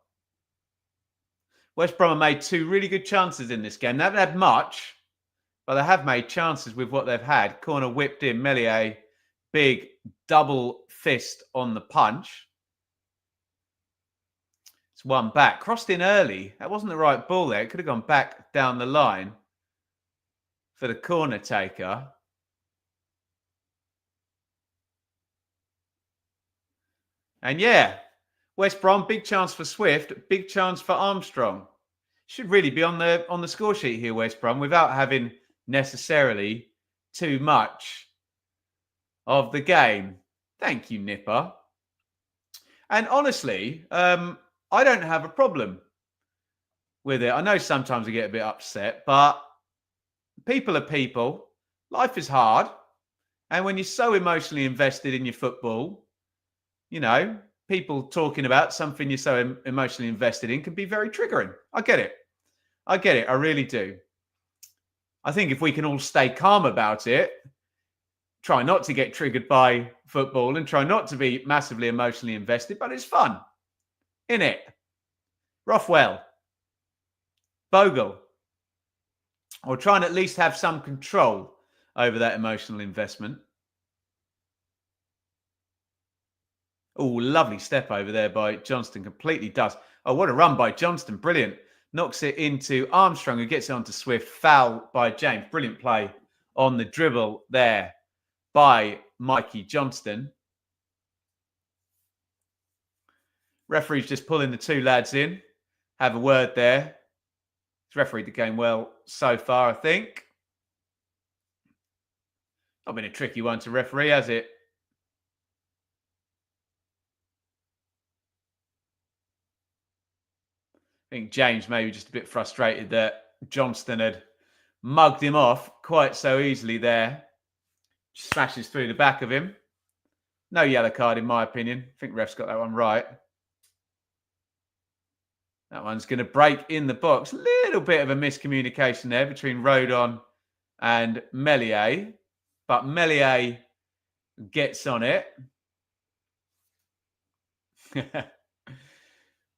West Brom have made 2 really good chances in this game. They haven't had much, but they have made chances with what they've had. Corner whipped in, Meslier, big double fist on the punch. It's one back. Crossed in early. That wasn't the right ball there. It could have gone back down the line for the corner taker. And yeah, West Brom, big chance for Swift, big chance for Armstrong. Should really be on the score sheet here, West Brom, without having necessarily too much of the game. Thank you, Nipper. And honestly, I don't have a problem with it. I know sometimes I get a bit upset, but people are people. Life is hard. And when you're so emotionally invested in your football, you know, people talking about something you're so emotionally invested in can be very triggering. I get it. I really do. I think if we can all stay calm about it, try not to get triggered by football and try not to be massively emotionally invested, but it's fun. Innit? Rothwell. Bogle. Or try and at least have some control over that emotional investment. Oh, lovely step over there by Johnston. Completely does. Oh, what a run by Johnston. Brilliant. Knocks it into Armstrong, who gets it onto Swift. Foul by James. Brilliant play on the dribble there by Mikey Johnston. Referee's just pulling the 2 lads in. Have a word there. He's refereed the game well so far, I think. Not been a tricky one to referee, has it? I think James maybe just a bit frustrated that Johnston had mugged him off quite so easily there. Smashes through the back of him. No yellow card, in my opinion. I think ref's got that one right. That one's going to break in the box. Little bit of a miscommunication there between Rodon and Meslier. But Meslier gets on it.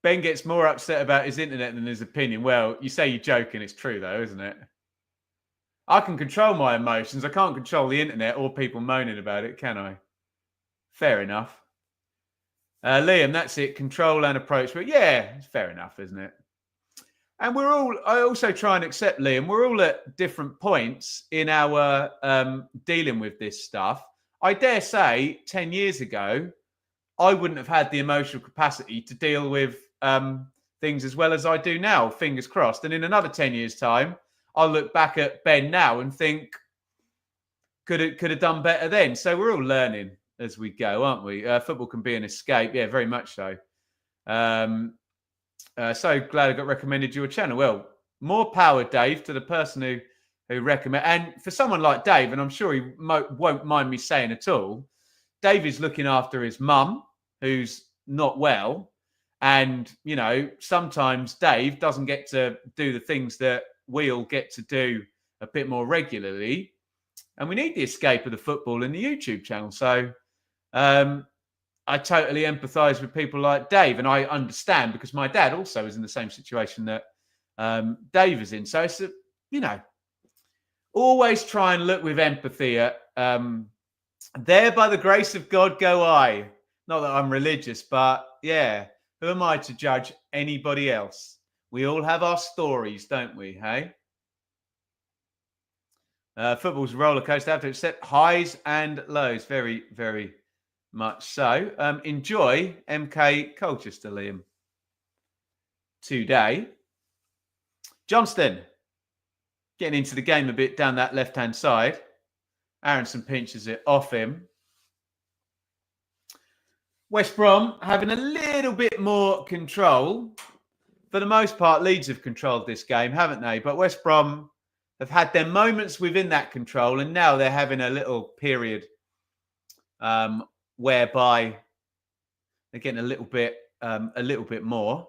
Ben gets more upset about his internet than his opinion. Well, you say you're joking. It's true, though, isn't it? I can control my emotions. I can't control the internet or people moaning about it, can I? Fair enough. Liam, that's it. Control and approach. But yeah, it's fair enough, isn't it? And I also try and accept, Liam, we're all at different points in our dealing with this stuff. I dare say 10 years ago, I wouldn't have had the emotional capacity to deal with things as well as I do now, fingers crossed. And in another 10 years' time, I'll look back at Ben now and think, could have done better then. So we're all learning as we go, aren't we? Football can be an escape. Yeah, very much so. So glad I got recommended your channel. Well, more power, Dave, to the person who recommend. And for someone like Dave, and I'm sure he won't mind me saying at all, Dave is looking after his mum, who's not well. And, you know, sometimes Dave doesn't get to do the things that we all get to do a bit more regularly. And we need the escape of the football in the YouTube channel. So I totally empathise with people like Dave. And I understand because my dad also is in the same situation that Dave is in. So, it's, you know, always try and look with empathy at there by the grace of God go I. Not that I'm religious, but yeah, who am I to judge anybody else? We all have our stories, don't we, hey? Football's a roller coaster. I have to accept highs and lows. Very, very much so. Enjoy MK Colchester, Liam. Today. Johnston getting into the game a bit down that left-hand side. Aronson pinches it off him. West Brom having a little bit more control. For the most part, Leeds have controlled this game, haven't they? But West Brom have had their moments within that control, and now they're having a little period whereby they're getting a little bit more.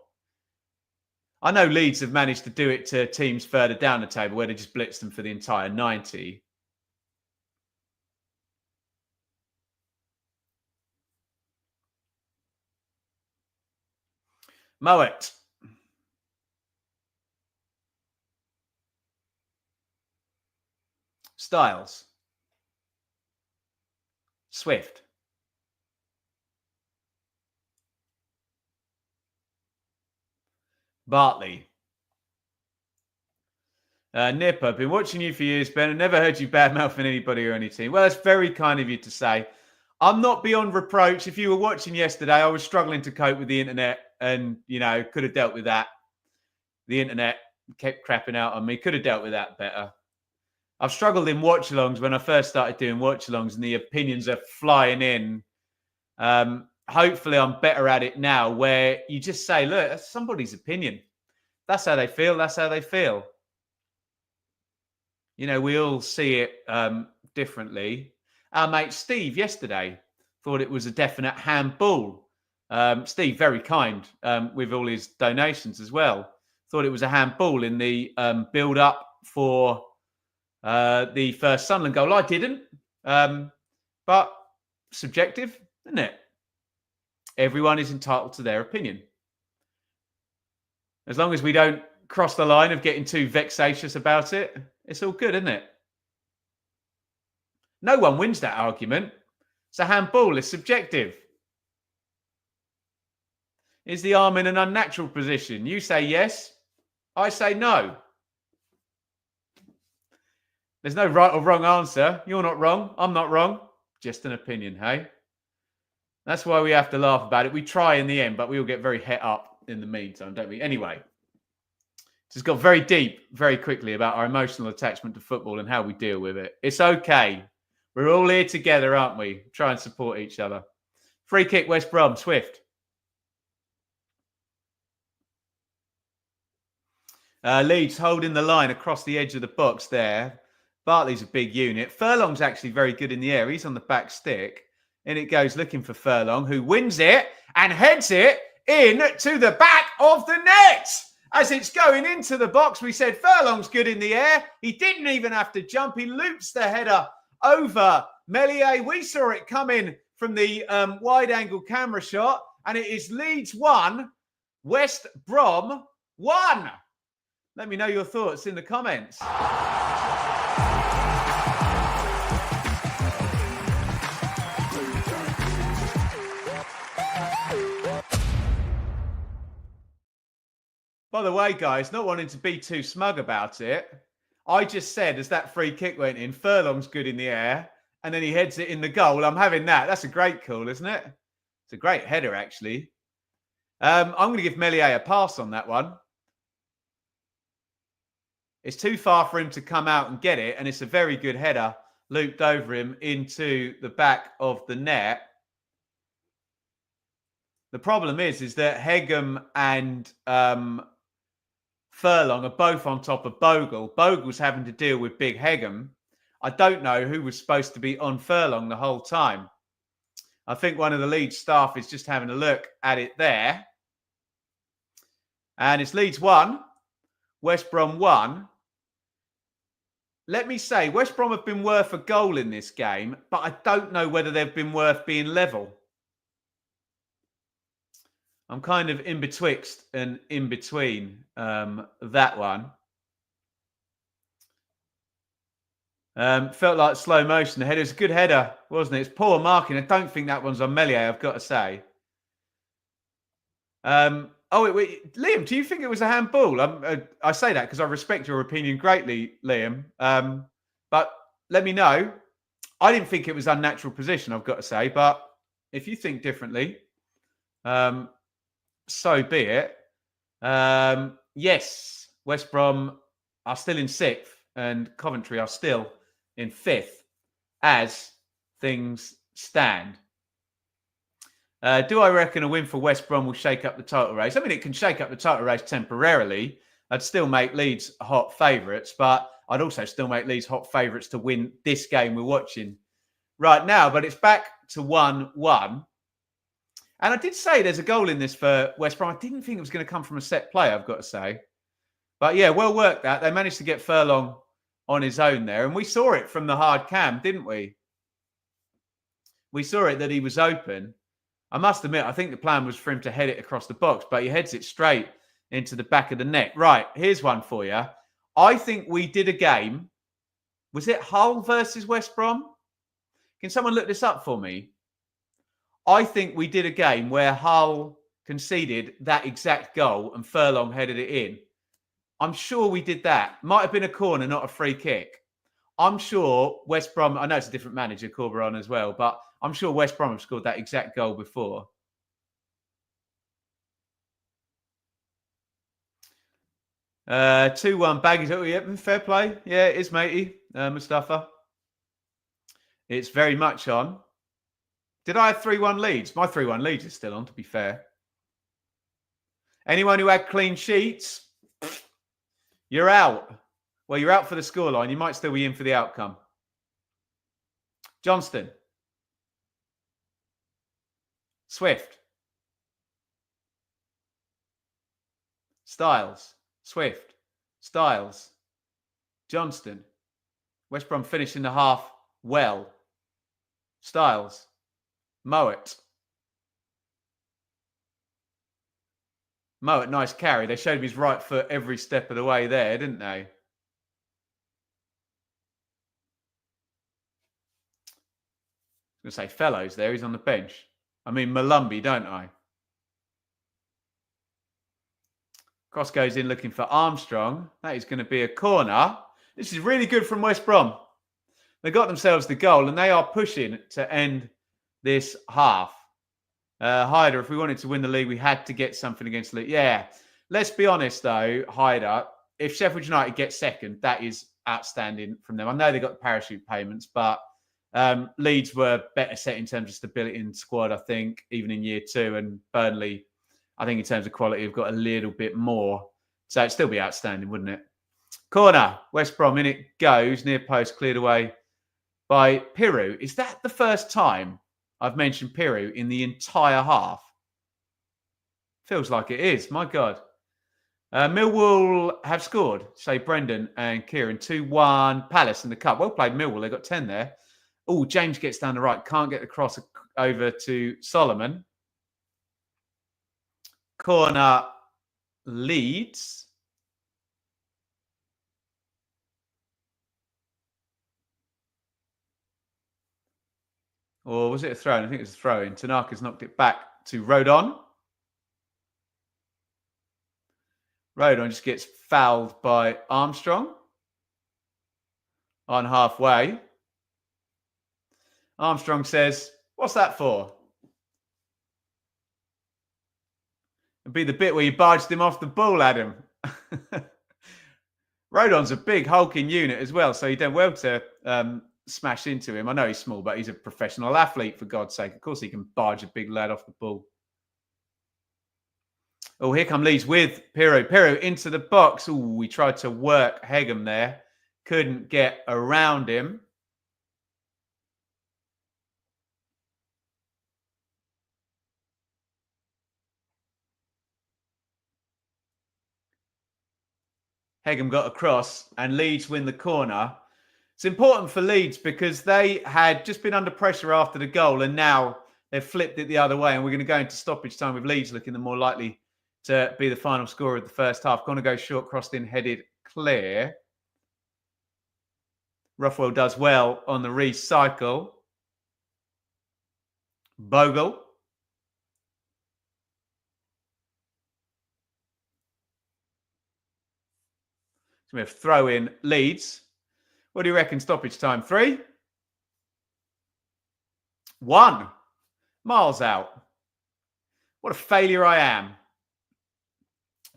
I know Leeds have managed to do it to teams further down the table where they just blitz them for the entire 90. Moet. Styles. Swift. Bartley. Nip, I've been watching you for years, Ben. I never heard you badmouthing anybody or any team. Well, that's very kind of you to say. I'm not beyond reproach. If you were watching yesterday, I was struggling to cope with the internet and, could have dealt with that. The internet kept crapping out on me. Could have dealt with that better. I've struggled in watch-alongs when I first started doing watch-alongs and the opinions are flying in. Hopefully I'm better at it now where you just say, look, that's somebody's opinion. That's how they feel. That's how they feel. We all see it differently. Our mate Steve yesterday thought it was a definite handball. Steve, very kind with all his donations as well. Thought it was a handball in the build-up for the first Sunderland goal. I didn't. But subjective, isn't it? Everyone is entitled to their opinion. As long as we don't cross the line of getting too vexatious about it, it's all good, isn't it? No one wins that argument. It's a handball. It's subjective. Is the arm in an unnatural position? You say yes. I say no. There's no right or wrong answer. You're not wrong. I'm not wrong. Just an opinion, hey? That's why we have to laugh about it. We try in the end, but we all get very het up in the meantime, don't we? Anyway, just got very deep very quickly about our emotional attachment to football and how we deal with it. It's okay. We're all here together, aren't we? Try and support each other. Free kick, West Brom, Swift. Leeds holding the line across the edge of the box there. Bartley's a big unit. Furlong's actually very good in the air. He's on the back stick. And it goes looking for Furlong, who wins it and heads it in to the back of the net. As it's going into the box, we said Furlong's good in the air. He didn't even have to jump. He loops the header over Meslier. We saw it come in from the wide-angle camera shot. And it is Leeds 1, West Brom 1. Let me know your thoughts in the comments. By the way, guys, not wanting to be too smug about it, I just said as that free kick went in, Furlong's good in the air, and then he heads it in the goal. I'm having that. That's a great call, isn't it? It's a great header, actually. I'm going to give Meslier a pass on that one. It's too far for him to come out and get it, and it's a very good header looped over him into the back of the net. The problem is that Hegem and Furlong are both on top of Bogle. Bogle's having to deal with big Hegem. I don't know who was supposed to be on Furlong the whole time. I think one of the Leeds staff is just having a look at it there. And it's Leeds 1, West Brom 1. Let me say, West Brom have been worth a goal in this game, but I don't know whether they've been worth being level. I'm kind of in betwixt and in between that one. Felt like slow motion. The header was a good header, wasn't it? It's poor marking. I don't think that one's on Meslier, I've got to say. Wait, Liam, do you think it was a handball? I say that because I respect your opinion greatly, Liam. But let me know. I didn't think it was unnatural position, I've got to say. But if you think differently, so be it. Yes, West Brom are still in 6th and Coventry are still in 5th as things stand. Do I reckon a win for West Brom will shake up the title race? I mean, it can shake up the title race temporarily. I'd still make Leeds hot favourites, but I'd also still make Leeds hot favourites to win this game we're watching right now. But it's back to 1-1. And I did say there's a goal in this for West Brom. I didn't think it was going to come from a set play, I've got to say. But yeah, well worked that. They managed to get Furlong on his own there. And we saw it from the hard cam, didn't we? We saw it that he was open. I must admit, I think the plan was for him to head it across the box, but he heads it straight into the back of the net. Right, here's one for you. I think we did a game. Was it Hull versus West Brom? Can someone look this up for me? I think we did a game where Hull conceded that exact goal and Furlong headed it in. I'm sure we did that. Might have been a corner, not a free kick. I'm sure West Brom, I know it's a different manager, Corberon as well, but I'm sure West Brom have scored that exact goal before. Uh, 2-1 Baggies. Oh, yeah, fair play. Yeah, it is, matey. Mustafa. It's very much on. Did I have 3-1 Leeds? My 3-1 Leeds is still on, to be fair. Anyone who had clean sheets, you're out. Well, you're out for the scoreline. You might still be in for the outcome. Johnston. Swift. Styles. Swift. Styles. Johnston. West Brom finishing the half well. Styles. Mowat. Mowat, nice carry. They showed him his right foot every step of the way there, didn't they? I was going to say Fellows there. He's on the bench. I mean Malumbi, don't I? Cross goes in looking for Armstrong. That is going to be a corner. This is really good from West Brom. They got themselves the goal and they are pushing to end this half. Hyder, if we wanted to win the league, we had to get something against Leeds. Yeah. Let's be honest, though, Hyder, if Sheffield United get second, that is outstanding from them. I know they got the parachute payments, but Leeds were better set in terms of stability in squad, I think, even in year two. And Burnley, I think in terms of quality, have got a little bit more. So it'd still be outstanding, wouldn't it? Corner, West Brom, in it goes. Near post, cleared away by Piru. Is that the first time I've mentioned Piru in the entire half? Feels like it is. My God. Millwall have scored, say Brendan and Kieran. 2-1 Palace in the cup. Well played, Millwall. They got 10 there. Oh, James gets down the right. Can't get the cross over to Solomon. Corner Leeds. Or was it a throw-in? I think it was a throw-in. Tanaka's knocked it back to Rodon. Rodon just gets fouled by Armstrong on halfway. Armstrong says, "What's that for?" It'd be the bit where you barged him off the ball, Adam. Rodon's a big hulking unit as well, so you done well to smash into him. I know he's small, but he's a professional athlete, for God's sake. Of course he can barge a big lad off the ball. Oh, here come Leeds with Piru. Piru into the box. Oh, we tried to work Hegem there. Couldn't get around him. Hegem got across and Leeds win the corner. It's important for Leeds because they had just been under pressure after the goal and now they've flipped it the other way and we're going to go into stoppage time with Leeds looking the more likely to be the final scorer of the first half. Going to go short, crossed in, headed clear. Rothwell does well on the recycle. Bogle. So we have throw in Leeds. What do you reckon stoppage time? 3? 1. Miles out. What a failure I am.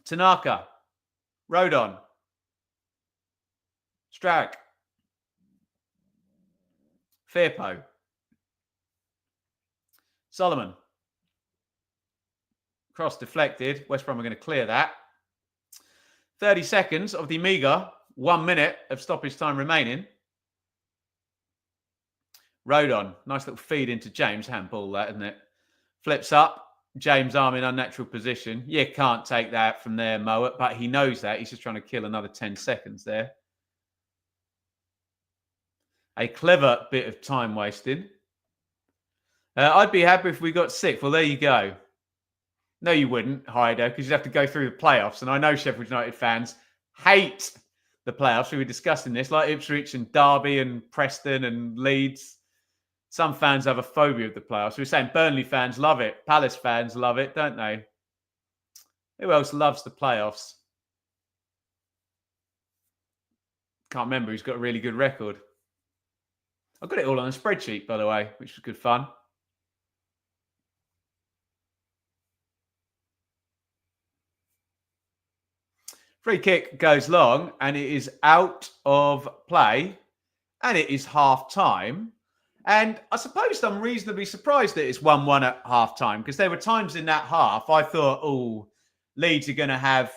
Tanaka. Rodon. Strag. Firpo. Solomon. Cross deflected. West Brom are going to clear that. 30 seconds of the meagre 1 minute of stoppage time remaining. Rodon, nice little feed into James. Handball that, isn't it? Flips up. James arm in unnatural position. You can't take that from there, Mowat, but he knows that. He's just trying to kill another 10 seconds there. A clever bit of time wasted. I'd be happy if we got 6th. Well, there you go. No, you wouldn't, Heider, because you'd have to go through the playoffs. And I know Sheffield United fans hate the playoffs. We were discussing this, like Ipswich and Derby and Preston and Leeds. Some fans have a phobia of the playoffs. We were saying Burnley fans love it. Palace fans love it, don't they? Who else loves the playoffs? Can't remember who's got a really good record. I've got it all on a spreadsheet, by the way, which was good fun. Free kick goes long, and it is out of play, and it is half-time. And I suppose I'm reasonably surprised that it's 1-1 at half-time, because there were times in that half I thought, oh, Leeds are going to have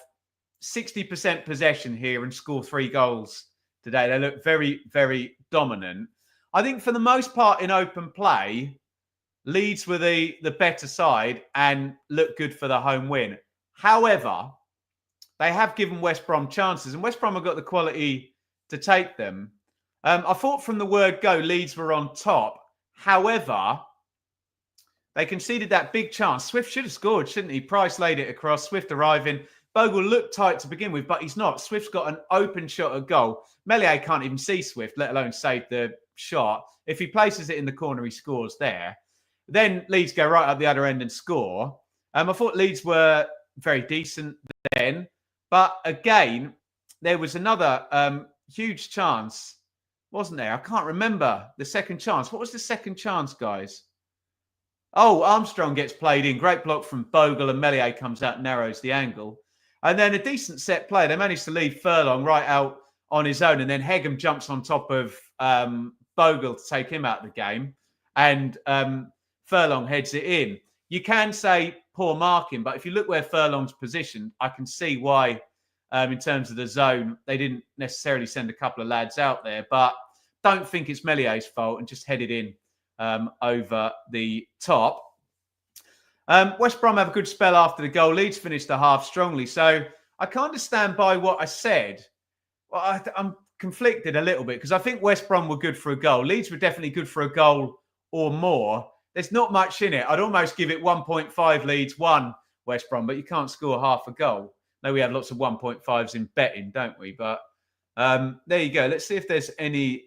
60% possession here and score 3 goals today. They look very, very dominant. I think for the most part in open play, Leeds were the better side and looked good for the home win. However, they have given West Brom chances, and West Brom have got the quality to take them. I thought from the word go, Leeds were on top. However, they conceded that big chance. Swift should have scored, shouldn't he? Price laid it across. Swift arriving. Bogle looked tight to begin with, but he's not. Swift's got an open shot at goal. Meslier can't even see Swift, let alone save the shot. If he places it in the corner, he scores there. Then Leeds go right up the other end and score. I thought Leeds were very decent then. But again, there was another huge chance, wasn't there? I can't remember the second chance. What was the second chance, guys? Oh, Armstrong gets played in. Great block from Bogle, and Meslier comes out and narrows the angle. And then a decent set play. They managed to leave Furlong right out on his own. And then Hegem jumps on top of Bogle to take him out of the game. And Furlong heads it in. You can say poor marking, but if you look where Furlong's positioned, I can see why, in terms of the zone, they didn't necessarily send a couple of lads out there. But don't think it's Mellier's fault and just headed in over the top. West Brom have a good spell after the goal. Leeds finished the half strongly. So I kind of stand by what I said. Well, I'm conflicted a little bit because I think West Brom were good for a goal. Leeds were definitely good for a goal or more. There's not much in it. I'd almost give it 1.5 Leeds, 1 West Brom, but you can't score half a goal. No, we have lots of 1.5s in betting, don't we? But there you go. Let's see if there's any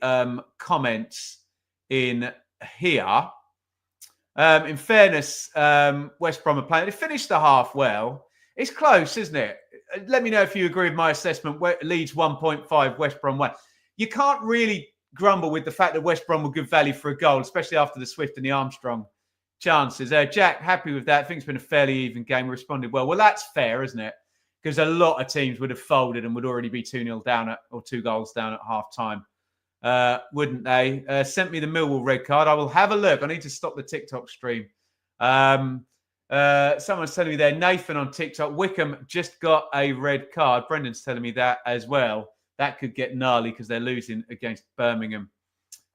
comments in here. In fairness, West Brom are playing. They finished the half well. It's close, isn't it? Let me know if you agree with my assessment. Leeds 1.5, West Brom 1. You can't really grumble with the fact that West Brom were good value for a goal, especially after the Swift and the Armstrong chances. Jack, happy with that. I think it's been a fairly even game. We responded well. Well, that's fair, isn't it? Because a lot of teams would have folded and would already be 2-0 down or 2 goals down at half-time. Wouldn't they? Sent me the Millwall red card. I will have a look. I need to stop the TikTok stream. Someone's telling me there, Nathan on TikTok, Wickham just got a red card. Brendan's telling me that as well. That could get gnarly because they're losing against Birmingham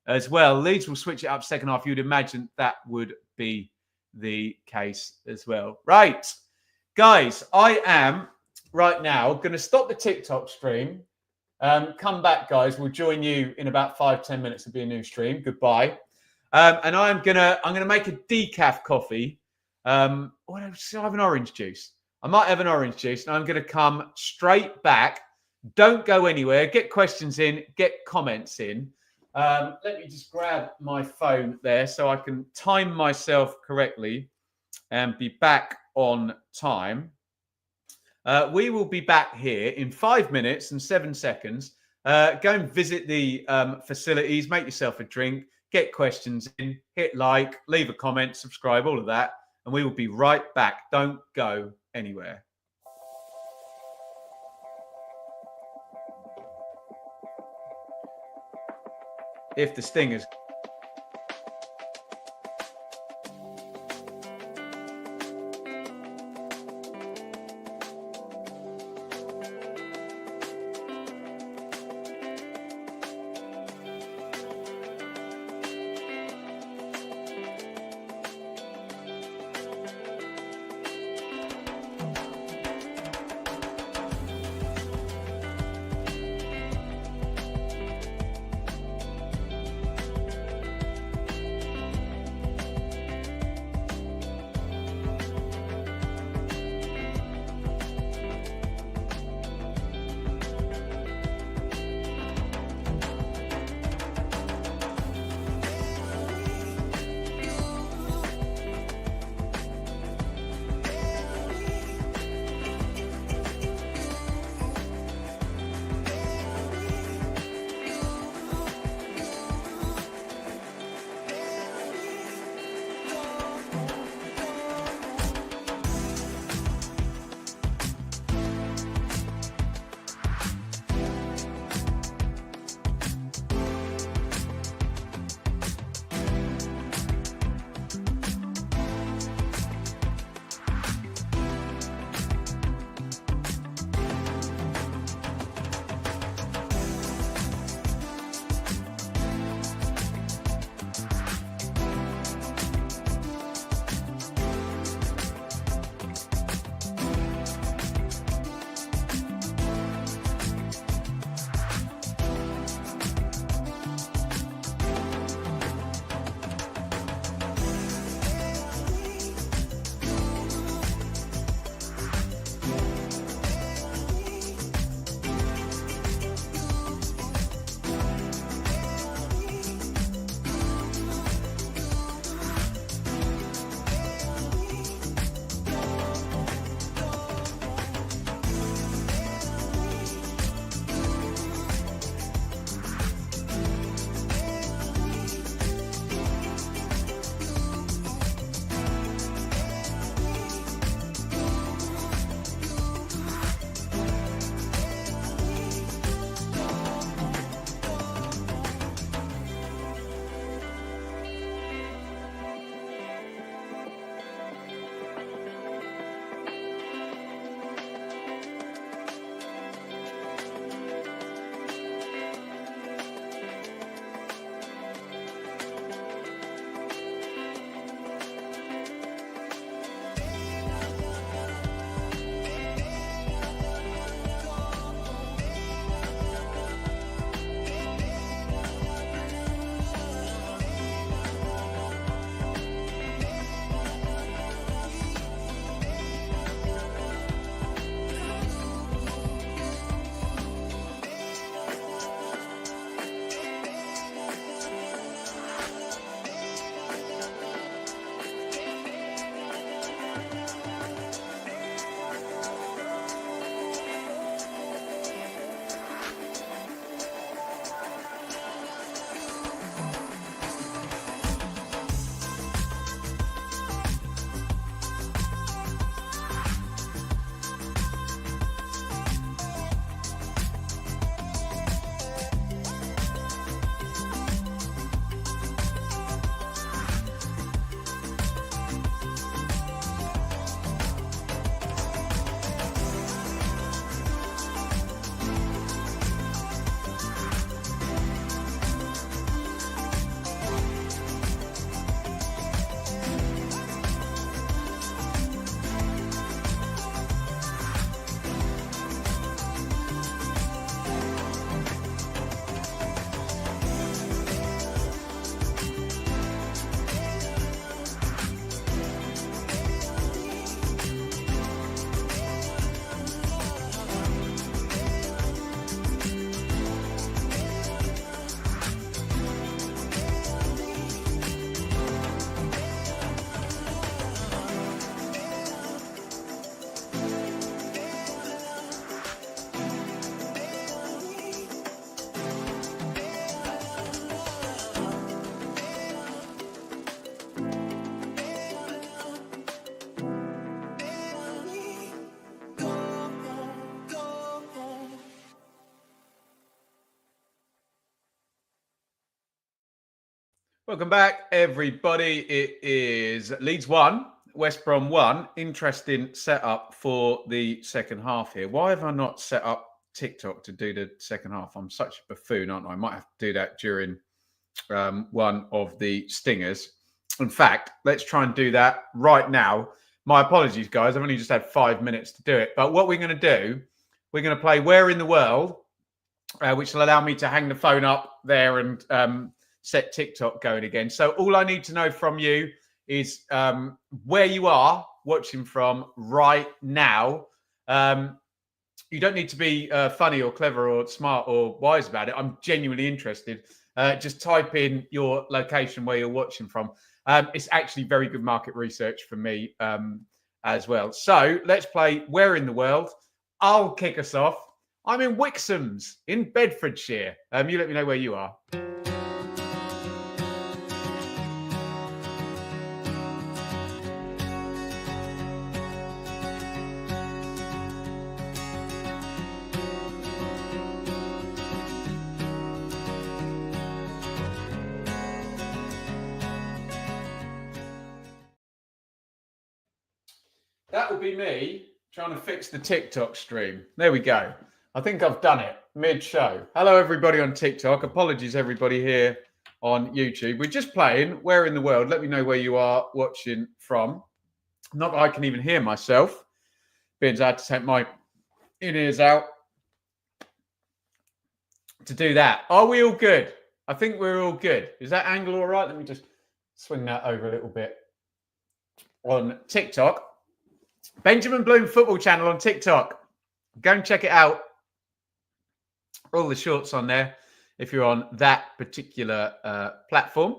as well. Leeds will switch it up second half. You'd imagine that would be the case as well. Right. Guys, I am right now going to stop the TikTok stream. Come back, guys. We'll join you in about 5-10 minutes. It'll be a new stream. Goodbye. And I'm gonna make a decaf coffee. Or I have an orange juice. I might have an orange juice, and I'm gonna come straight back. Don't go anywhere. Get questions in. Get comments in. Let me just grab my phone there so I can time myself correctly and be back on time. We will be back here in 5 minutes and 7 seconds. Go and visit the facilities, make yourself a drink, get questions in, hit like, leave a comment, subscribe, all of that. And we will be right back. Don't go anywhere. If the Stingers... Welcome back, everybody. It is Leeds 1, West Brom 1. Interesting setup for the second half here. Why have I not set up TikTok to do the second half? I'm such a buffoon, aren't I? I might have to do that during one of the stingers. In fact, let's try and do that right now. My apologies, guys. I've only just had 5 minutes to do it. But what we're going to do, we're going to play Where in the World, which will allow me to hang the phone up there and set TikTok going again. So all I need to know from you is where you are watching from right now. You don't need to be funny or clever or smart or wise about it. I'm genuinely interested. Just type in your location where you're watching from. It's actually very good market research for me as well. So let's play Where in the World. I'll kick us off. I'm in Wixham's in Bedfordshire. You let me know where you are. That would be me trying to fix the TikTok stream. There we go. I think I've done it mid-show. Hello, everybody on TikTok. Apologies, everybody here on YouTube. We're just playing Where in the World. Let me know where you are watching from. Not that I can even hear myself. Being I had to take my in-ears out to do that. Are we all good? I think we're all good. Is that angle all right? Let me just swing that over a little bit on TikTok. Benjamin Bloom Football Channel on TikTok. Go and check it out. All the shorts on there if you're on that particular platform.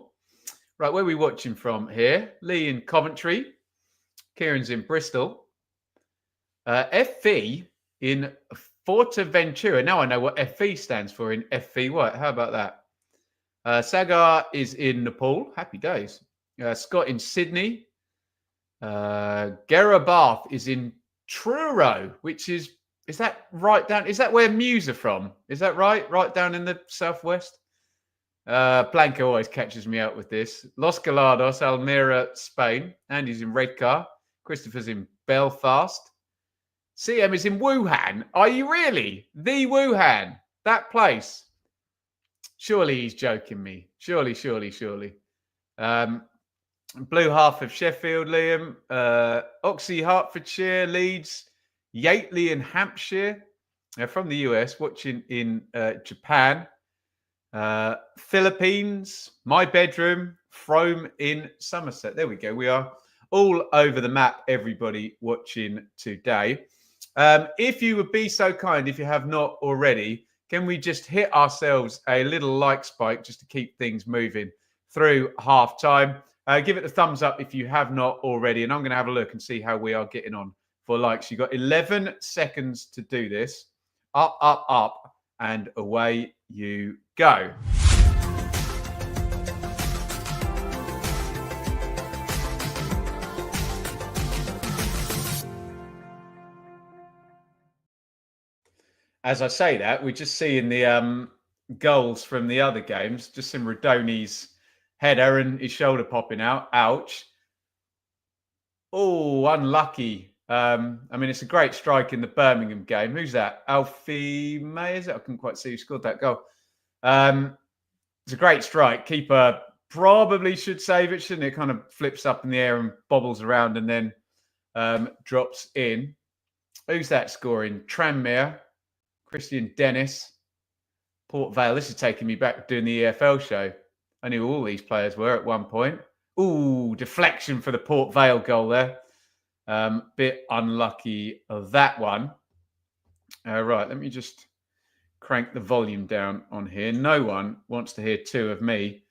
Right, where are we watching from here? Lee in Coventry. Kieran's in Bristol. FV in Fortaventura. Now I know what FV stands for in FV White. How about that? Sagar is in Nepal. Happy days. Scott in Sydney. Gerabath is in Truro, which is that right down? Is that where Muse are from? Is that right? Right down in the southwest? Blanca always catches me out with this. Los Galados, Almira, Spain. Andy's in Redcar. Christopher's in Belfast. CM is in Wuhan. Are you really? The Wuhan. That place. Surely he's joking me. Surely. Blue half of Sheffield, Liam. Oxley, Hertfordshire, Leeds, Yateley in Hampshire. From the US, watching in Japan. Philippines, my bedroom, Frome in Somerset. There we go. We are all over the map, everybody watching today. If you would be so kind, if you have not already, can we just hit ourselves a little like spike just to keep things moving through half time? Give it a thumbs up if you have not already. And I'm going to have a look and see how we are getting on for likes. You've got 11 seconds to do this. Up, and away you go. As I say that, we're just seeing the goals from the other games. Just some Radoni's header and his shoulder popping out. Ouch. Oh, unlucky. I mean, it's a great strike in the Birmingham game. Who's that? Alfie May, is it? I couldn't quite see who scored that goal. It's a great strike. Keeper probably should save it, shouldn't it? Kind of flips up in the air and bobbles around and then drops in. Who's that scoring? Tranmere, Christian Dennis, Port Vale. This is taking me back to doing the EFL show. I knew all these players were at one point. Ooh, deflection for the Port Vale goal there. Bit unlucky of that one. Right, let me just crank the volume down on here. No one wants to hear two of me.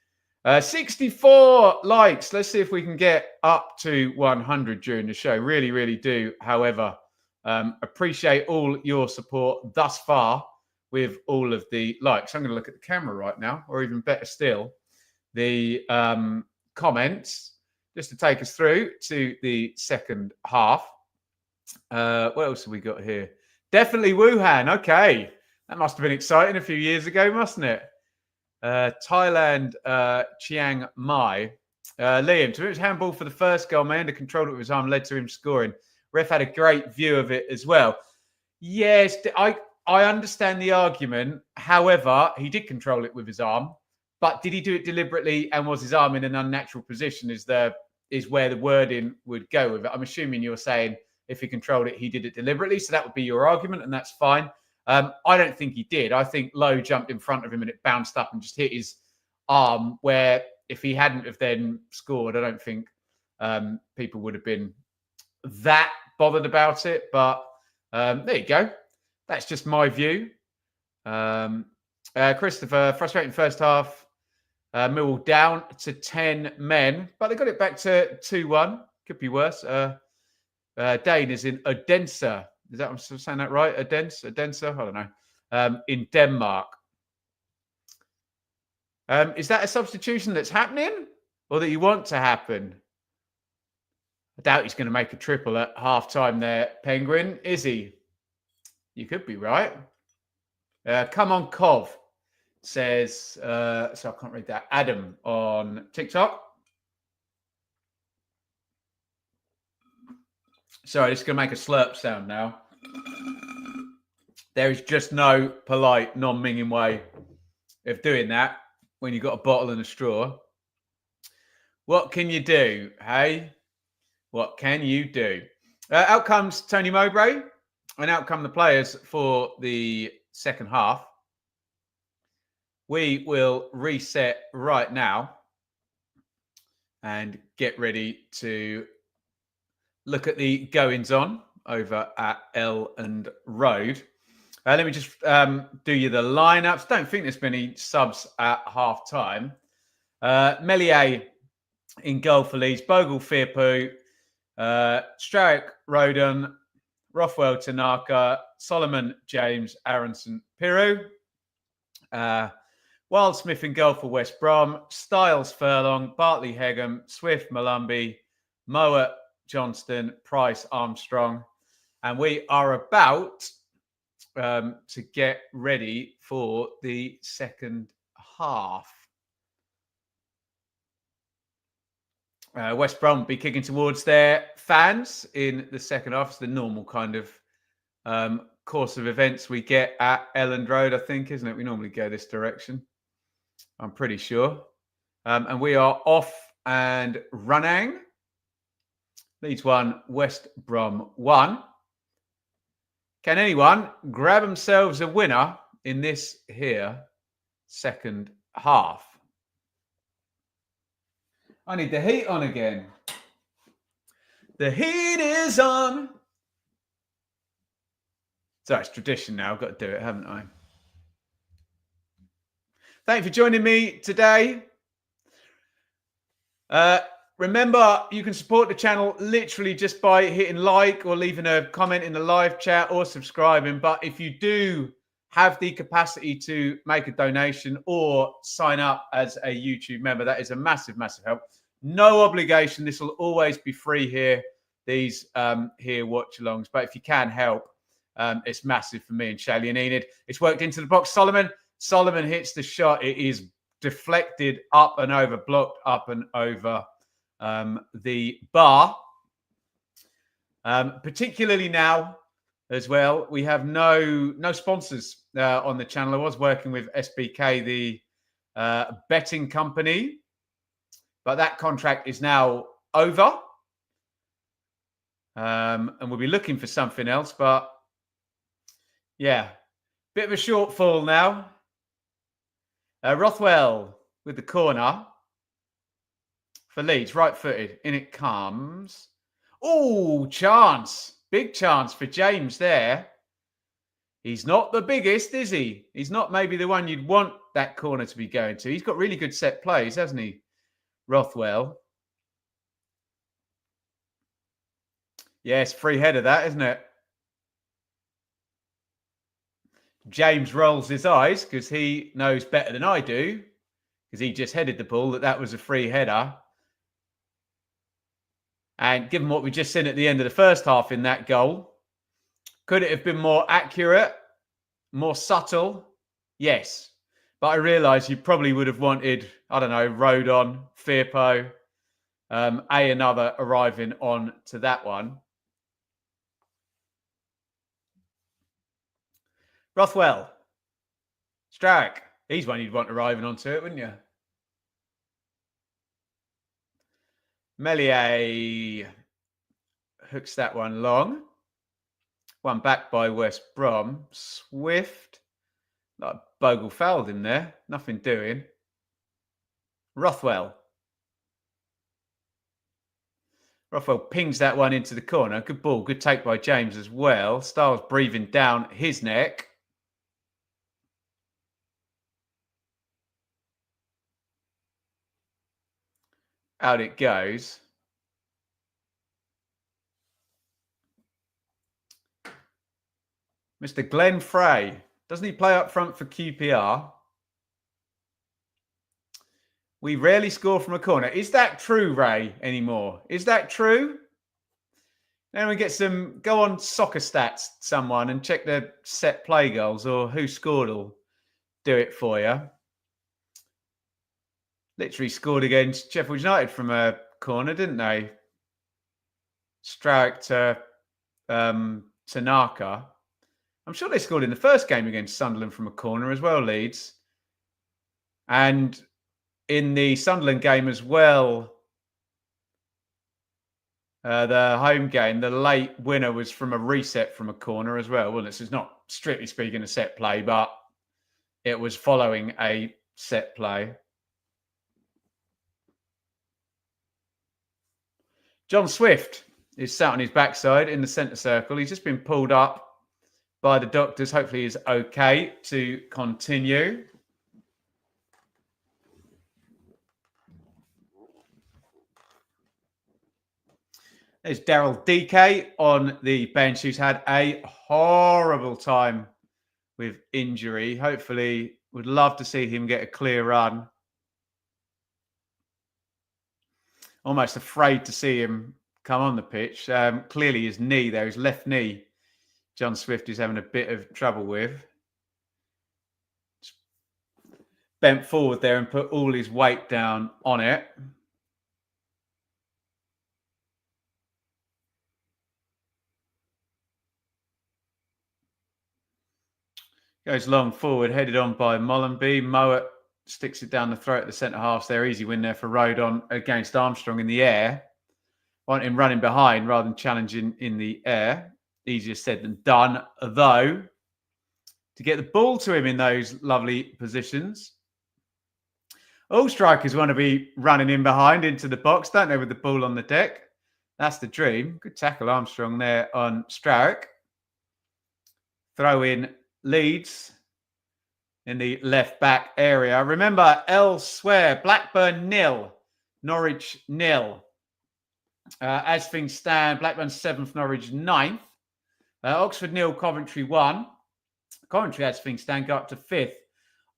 64 likes. Let's see if we can get up to 100 during the show. Really do, however, appreciate all your support thus far with all of the likes. I'm going to look at the camera right now, or even better still, the comments, just to take us through to the second half. What else have we got here? Definitely Wuhan. Okay. That must have been exciting a few years ago, mustn't it? Thailand, Chiang Mai. Liam, to his handball for the first goal, man, the control of his arm led to him scoring. Ref had a great view of it as well. Yes, I understand the argument. However, he did control it with his arm, but did he do it deliberately, and was his arm in an unnatural position? Is where the wording would go with it. I'm assuming you're saying if he controlled it, he did it deliberately. So that would be your argument, and that's fine. I don't think he did. I think Lowe jumped in front of him and it bounced up and just hit his arm, where if he hadn't have then scored, I don't think people would have been that bothered about it. But there you go. That's just my view. Christopher, frustrating first half. Millwall down to 10 men, but they got it back to 2-1. Could be worse. Dane is in Odense. Is that I'm saying that right? Odense? I don't know. In Denmark. Is that a substitution that's happening or that you want to happen? I doubt he's going to make a triple at half-time there, Penguin. Is he? You could be right. Come on, Cov, says, so I can't read that. Adam on TikTok. Sorry, this is going to make a slurp sound now. There is just no polite, non-minging way of doing that when you've got a bottle and a straw. What can you do, hey? What can you do? Out comes Tony Mowbray, and out come the players for the second half. We will reset right now and get ready to look at the goings-on over at Elland Road. Let me just do you the lineups. Don't think there's been any subs at half-time. Melier in goal for Leeds. Bogle, Firpo, Strauch, Roden, Rothwell, Tanaka, Solomon, James, Aronson, Piru. Wildsmith in goal for West Brom. Styles, Furlong, Bartley, Hegem, Swift, Malumbi, Mowat, Johnston, Price, Armstrong. And we are about to get ready for the second half. West Brom will be kicking towards their fans in the second half. It's the normal kind of course of events we get at Elland Road, I think, isn't it? We normally go this direction, I'm pretty sure. And we are off and running. Leeds 1, West Brom 1. Can anyone grab themselves a winner in this here second half? I need the heat on again. The heat is on. So it's tradition now. I've got to do it, haven't I? Thank you for joining me today. Remember, you can support the channel literally just by hitting like or leaving a comment in the live chat or subscribing. But if you do have the capacity to make a donation or sign up as a YouTube member, that is a massive, massive help. No obligation. This will always be free here, these here watch-alongs. But if you can help, it's massive for me and Shelly and Enid. It's worked into the box. Solomon hits the shot. It is deflected up and over, blocked up and over the bar. Particularly now as well, we have no sponsors on the channel. I was working with SBK, the betting company, but that contract is now over. And we'll be looking for something else, but yeah, bit of a shortfall now. Rothwell with the corner for Leeds, right-footed. In it comes. Oh, chance. Big chance for James there. He's not the biggest, is he? He's not maybe the one you'd want that corner to be going to. He's got really good set plays, hasn't he, Rothwell? Yes, free header that, isn't it? James rolls his eyes because he knows better than I do, because he just headed the ball, that was a free header. And given what we just seen at the end of the first half in that goal, could it have been more accurate, more subtle? Yes. But I realise you probably would have wanted, I don't know, Rodon, Firpo, another arriving on to that one. Rothwell. Strauch. He's one you'd want arriving onto it, wouldn't you? Meslier hooks that one long. One back by West Brom. Swift. Like Bogle fouled him there. Nothing doing. Rothwell. Rothwell pings that one into the corner. Good ball. Good take by James as well. Styles breathing down his neck. Out it goes. Mr. Glenn Frey. Doesn't he play up front for QPR? We rarely score from a corner. Is that true, Ray, anymore? Is that true? Now we get some, go on soccer stats, someone, and check the set play goals or who scored will do it for you. Literally scored against Sheffield United from a corner, didn't they? Strauch to Tanaka. I'm sure they scored in the first game against Sunderland from a corner as well, Leeds. And in the Sunderland game as well, the home game, the late winner was from a reset from a corner as well. Well, this is not strictly speaking a set play, but it was following a set play. John Swift is sat on his backside in the centre circle. He's just been pulled up by the doctors. Hopefully he's okay to continue. There's Daryl DK on the bench, who's had a horrible time with injury. Hopefully, would love to see him get a clear run. Almost afraid to see him come on the pitch. Clearly his knee there, his left knee, John Swift is having a bit of trouble with. Just bent forward there and put all his weight down on it. Goes long forward, headed on by Mollenby. Mowat sticks it down the throat of the centre half there. Easy win there for Rodon against Armstrong in the air. Want him running behind rather than challenging in the air. Easier said than done, though, to get the ball to him in those lovely positions. All strikers want to be running in behind into the box, don't they, with the ball on the deck? That's the dream. Good tackle, Armstrong, there on Strauch. Throw in Leeds in the left back area. Remember, elsewhere, Blackburn 0, Norwich 0. As things stand, Blackburn 7th, Norwich 9th. Oxford 0, Coventry 1. Coventry, as things stand, go up to 5th.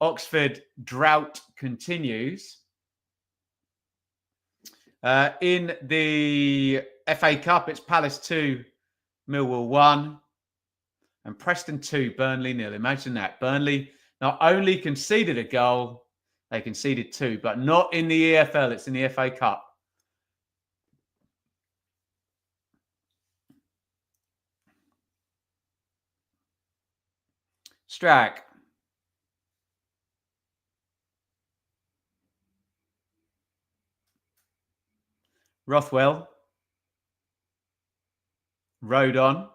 Oxford drought continues. In the FA Cup, it's Palace 2, Millwall 1. And Preston 2, Burnley 0. Imagine that. Burnley not only conceded a goal, they conceded 2, but not in the EFL. It's in the FA Cup. Strauch. Rothwell. Rodon.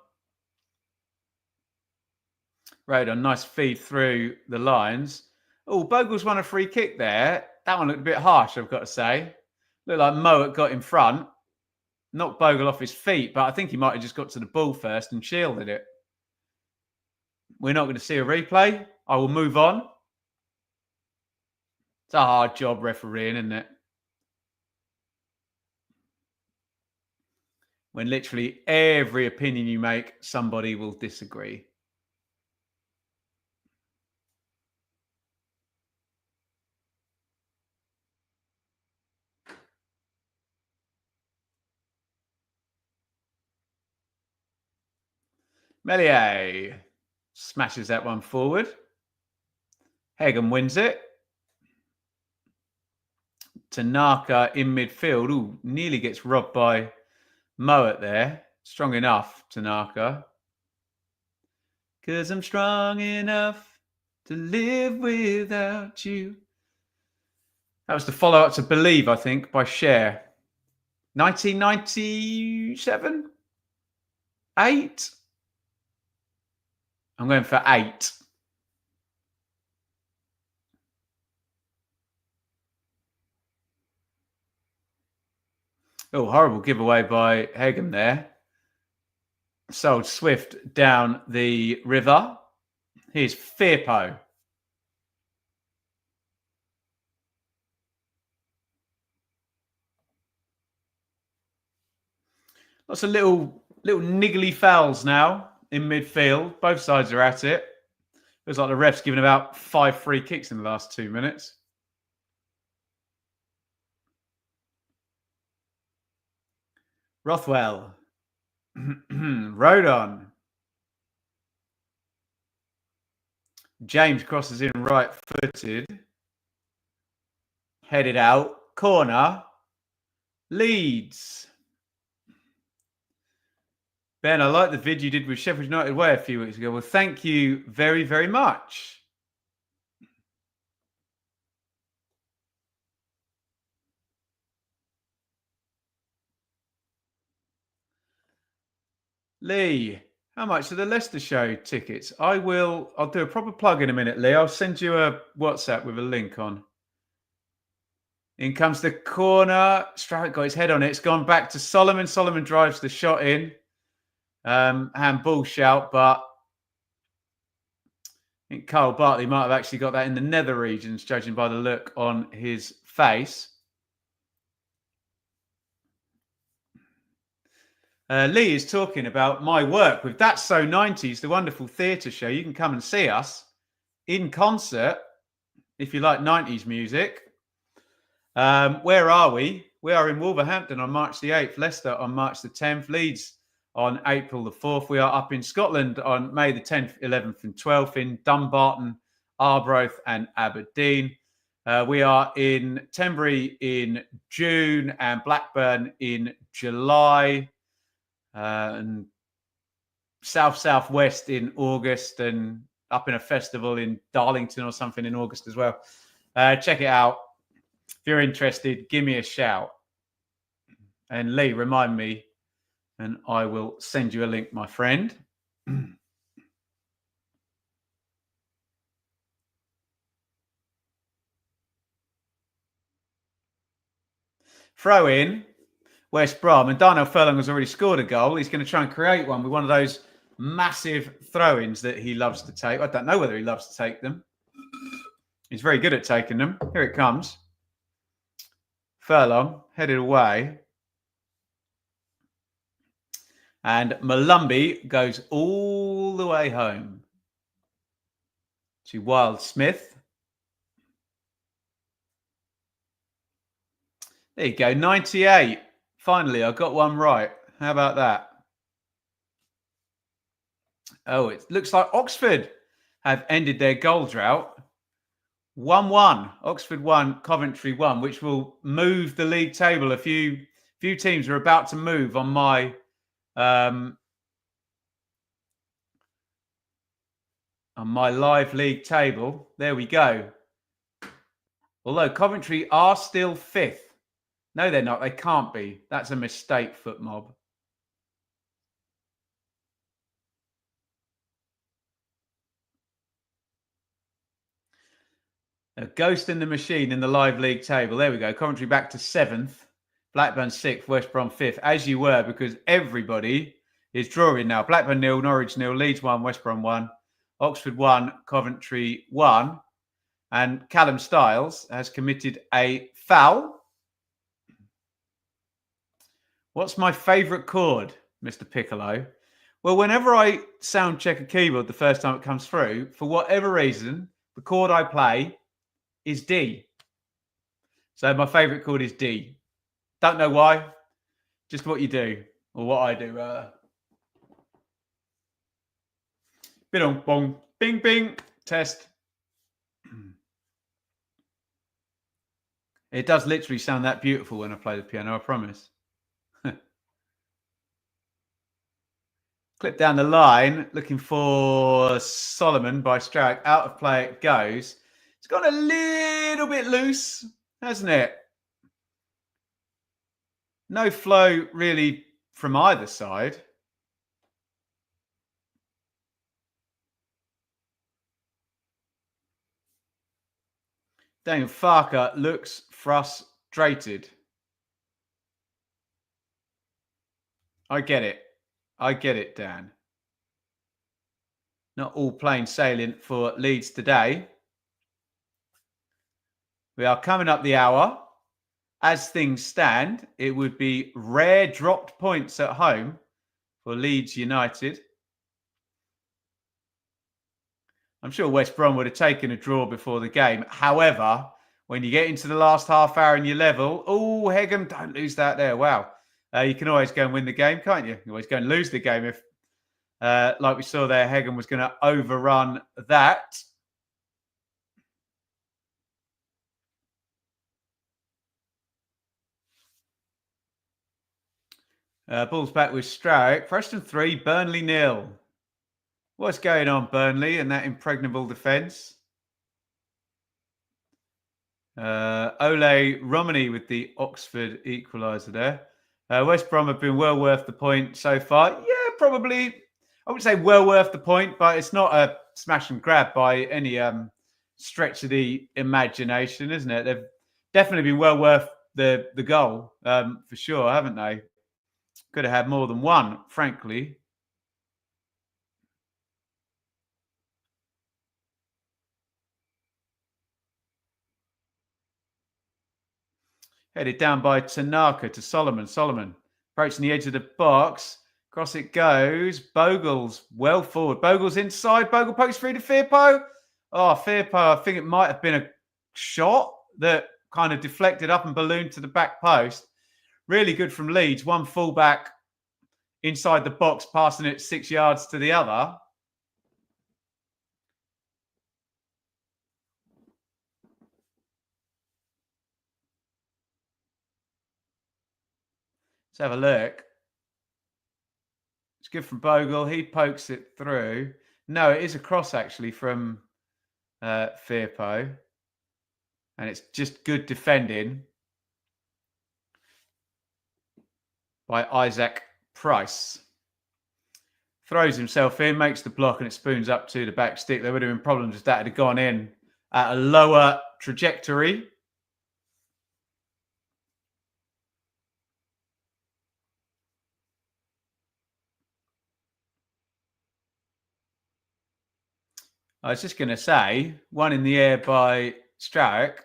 Nice feed through the lines. Oh, Bogle's won a free kick there. That one looked a bit harsh, I've got to say. Looked like Mowat got in front. Knocked Bogle off his feet, but I think he might have just got to the ball first and shielded it. We're not going to see a replay. I will move on. It's a hard job refereeing, isn't it? When literally every opinion you make, somebody will disagree. Meslier smashes that one forward. Hagen wins it. Tanaka in midfield. Ooh, nearly gets robbed by Moet there. Strong enough, Tanaka. Because I'm strong enough to live without you. That was the follow-up to Believe, I think, by Cher. 1997? 8? I'm going for 8. Oh, horrible giveaway by Hagen there. Sold swift down the river. Here's Firpo. Lots of little niggly fouls now in midfield. Both sides are at it. Feels like the ref's given about 5 free kicks in the last 2 minutes. Rothwell. Rodon. James crosses in right-footed. Headed out. Corner. Leeds. Ben, I like the vid you did with Sheffield United Way a few weeks ago. Well, thank you very, very much. Lee, how much are the Leicester show tickets? I'll do a proper plug in a minute, Lee. I'll send you a WhatsApp with a link on. In comes the corner. Stroud got his head on it. It's gone back to Solomon. Solomon drives the shot in. Handball shout, but I think Carl Bartley might have actually got that in the nether regions, judging by the look on his face. Lee is talking about my work with That's So 90s, the wonderful theatre show. You can come and see us in concert if you like 90s music. Where are we? We are in Wolverhampton on March the 8th, Leicester on March the 10th, Leeds on April the 4th. We are up in Scotland on May the 10th, 11th and 12th in Dumbarton, Arbroath and Aberdeen. We are in Tenbury in June and Blackburn in July. And southwest in August, and up in a festival in Darlington or something in August as well. Check it out. If you're interested, give me a shout. And Lee, remind me, and I will send you a link, my friend. Throw in. West Brom, and Darnell Furlong has already scored a goal. He's going to try and create one with one of those massive throw-ins that he loves to take. I don't know whether he loves to take them. He's very good at taking them. Here it comes. Furlong headed away. And Malumbi goes all the way home to Wild Smith. There you go, 98. Finally, I got one right. How about that? Oh, it looks like Oxford have ended their goal drought. 1-1. Oxford 1, Coventry 1, which will move the league table. A few teams are about to move on my live league table. There we go. Although Coventry are still 5th. No, they're not. They can't be. That's a mistake, Foot Mob. A ghost in the machine in the live league table. There we go. Coventry back to 7th. Blackburn 6th. West Brom 5th. As you were, because everybody is drawing now. Blackburn 0, Norwich 0, Leeds 1, West Brom 1, Oxford 1, Coventry 1. And Callum Styles has committed a foul. What's my favourite chord, Mr. Piccolo? Well, whenever I sound check a keyboard the first time it comes through, for whatever reason, the chord I play is D. So my favourite chord is D. Don't know why. Just what you do, or what I do. Bing bong, bing bing. Test. It does literally sound that beautiful when I play the piano, I promise. Clip down the line, looking for Solomon by Stroud. Out of play it goes. It's gone a little bit loose, hasn't it? No flow really from either side. Daniel Farker looks frustrated. I get it, Dan. Not all plain sailing for Leeds today. We are coming up the hour. As things stand, it would be rare dropped points at home for Leeds United. I'm sure West Brom would have taken a draw before the game. However, when you get into the last half hour and you level, oh, Hegem, don't lose that there. Wow. You can always go and win the game, can't you? You always go and lose the game if, like we saw there, Hegem was going to overrun that. Ball's back with Stroud. Preston 3, Burnley 0. What's going on, Burnley, and that impregnable defence? Ole Romani with the Oxford equaliser there. West Brom have been well worth the point so far. Yeah, probably. I would say well worth the point, but it's not a smash and grab by any stretch of the imagination, isn't it? They've definitely been well worth the goal for sure, haven't they? Could have had more than one, frankly. Headed down by Tanaka to Solomon. Solomon approaching the edge of the box. Cross it goes. Bogle's well forward. Bogle's inside. Bogle pokes through to Firpo. Oh, Firpo, I think it might have been a shot that kind of deflected up and ballooned to the back post. Really good from Leeds. One fullback inside the box, passing it 6 yards to the other. Let's have a look. It's good from Bogle. He pokes it through. No, it is a cross actually from Firpo. And it's just good defending by Isaac Price. Throws himself in, makes the block, and it spoons up to the back stick. There would have been problems if that had gone in at a lower trajectory. I was just going to say, one in the air by Strauch.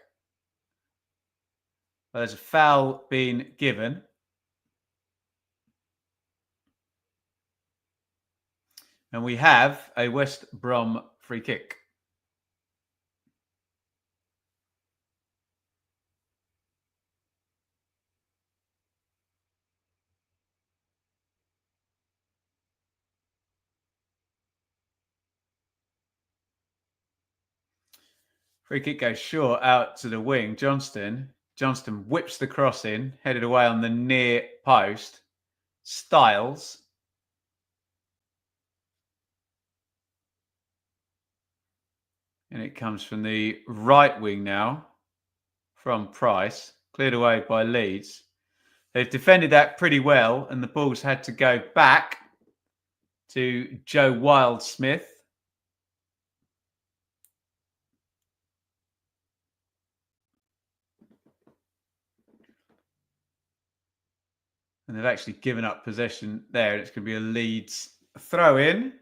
There's a foul being given. And we have a West Brom free kick. Free kick goes short out to the wing. Johnston whips the cross in, headed away on the near post. Styles. And it comes from the right wing now from Price. Cleared away by Leeds. They've defended that pretty well, and the ball's had to go back to Joe Wildsmith. And they've actually given up possession there. It's going to be a Leeds throw in.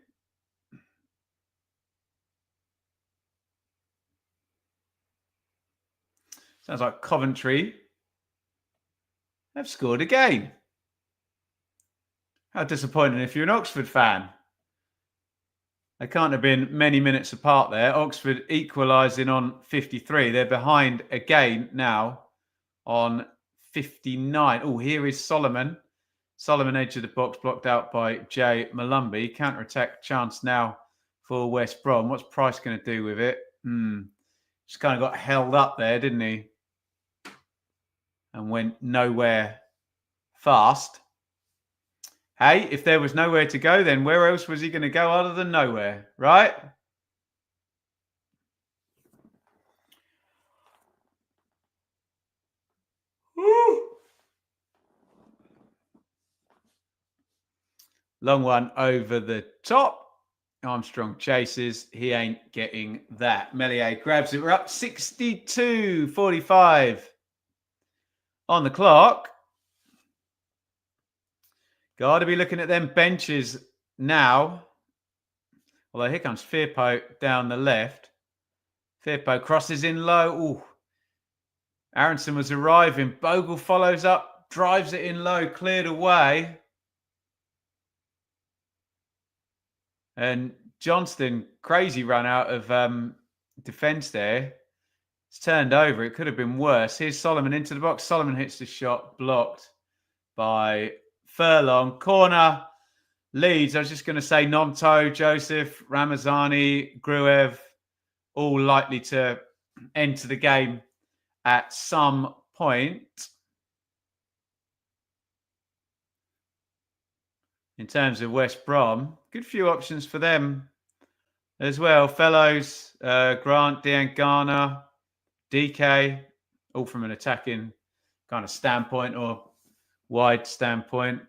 Sounds like Coventry have scored again. How disappointing if you're an Oxford fan. They can't have been many minutes apart there. Oxford equalising on 53. They're behind again now on 59. Oh, here is Solomon. Solomon edge of the box blocked out by Jay Malumbi. Counter-attack chance now for West Brom. What's Price going to do with it? Just kind of got held up there, didn't he? and went nowhere fast. Hey, if there was nowhere to go, then where else was he going to go other than nowhere, right? Woo. Long one over the top. Armstrong chases. He ain't getting that. Meslier grabs it. We're up 62-45 on the clock. Got to be looking at them benches now. Although here comes Firpo down the left. Firpo crosses in low. Ooh. Aronson was arriving. Bogle follows up, drives it in low, cleared away. And Johnston, crazy run out of defence there. It's turned over. It could have been worse. Here's Solomon into the box. Solomon hits the shot, blocked by Furlong. Corner, Leeds. I was just going to say Nonto, Joseph, Ramazani, Gruev, all likely to enter the game at some point. In terms of West Brom, good few options for them as well. Fellows, Grant, Diangana, DK, all from an attacking kind of standpoint or wide standpoint.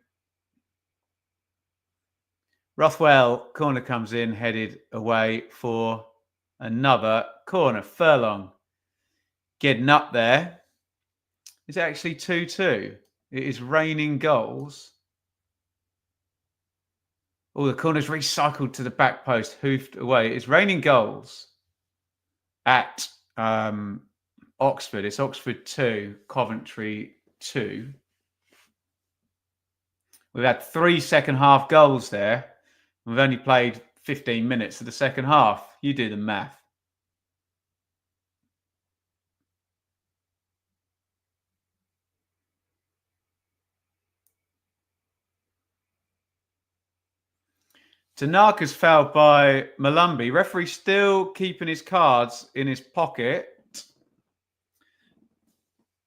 Rothwell, corner comes in, headed away for another corner. Furlong getting up there. It's actually 2-2. It is raining goals. Oh, the corner's recycled to the back post, hoofed away. It's raining goals at Oxford. It's Oxford 2, Coventry 2. We've had 3 second-half goals there. We've only played 15 minutes of the second half. You do the math. Tanaka's fouled by Malumbi. Referee still keeping his cards in his pocket.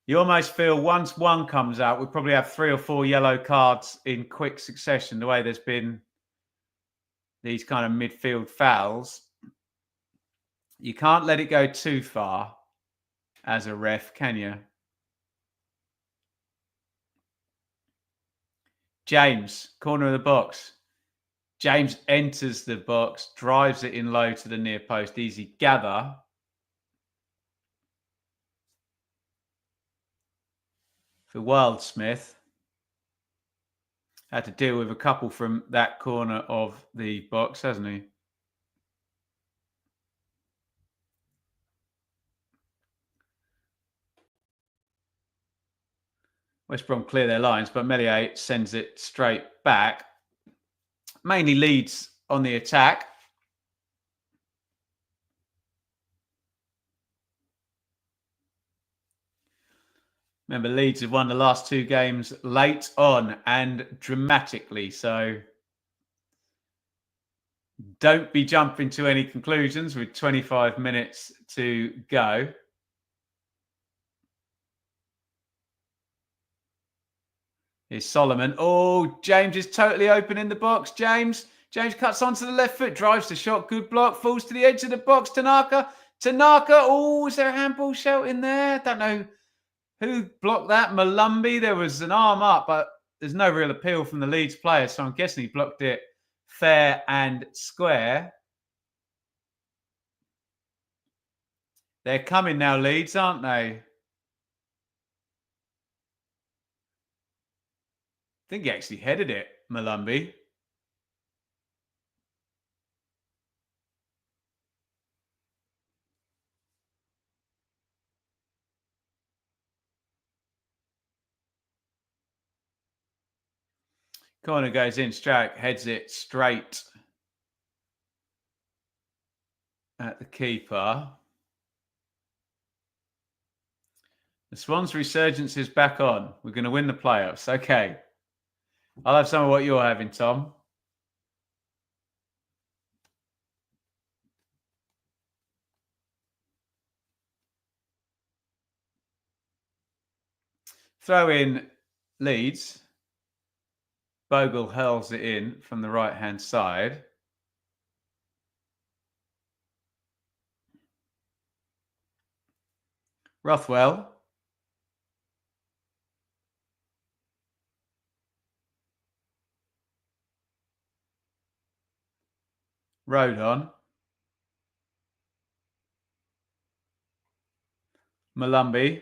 You almost feel once one comes out, we probably have 3 or 4 yellow cards in quick succession, the way there's been these kind of midfield fouls. You can't let it go too far as a ref, can you? James, corner of the box. James enters the box, drives it in low to the near post. Easy gather. For Wildsmith. Had to deal with a couple from that corner of the box, hasn't he? West Brom clear their lines, but Meslier sends it straight back. Mainly Leeds on the attack. Remember, Leeds have won the last 2 games late on and dramatically. So don't be jumping to any conclusions with 25 minutes to go. Here's Solomon. Oh, James is totally open in the box. James cuts onto the left foot, drives the shot. Good block, falls to the edge of the box. Tanaka. Oh, is there a handball shout in there? Don't know who blocked that. Malumbi. There was an arm up, but there's no real appeal from the Leeds player, so I'm guessing he blocked it fair and square. They're coming now, Leeds, aren't they? I think he actually headed it, Malumbi. Corner goes in, Strike heads it straight at the keeper. The Swans' resurgence is back on. We're going to win the playoffs. Okay. I'll have some of what you're having, Tom. Throw in Leeds. Bogle hurls it in from the right-hand side. Rothwell. Rodon. Malumbi.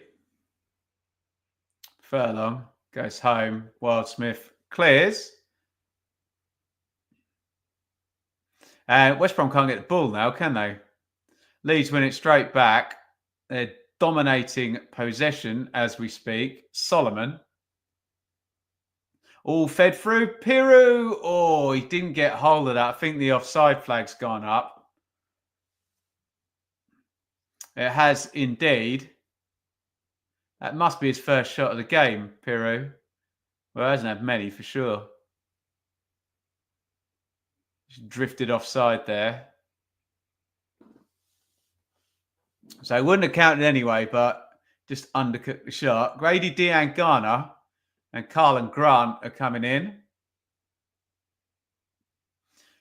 Furlong goes home. Wildsmith clears. And West Brom can't get the ball now, can they? Leeds win it straight back. They're dominating possession as we speak. Solomon. All fed through. Piru. Oh, he didn't get hold of that. I think the offside flag's gone up. It has indeed. That must be his first shot of the game, Piru. Well, he hasn't had many for sure. Just drifted offside there. So he wouldn't have counted anyway, but just undercooked the shot. Grady Diangana and Carlin Grant are coming in.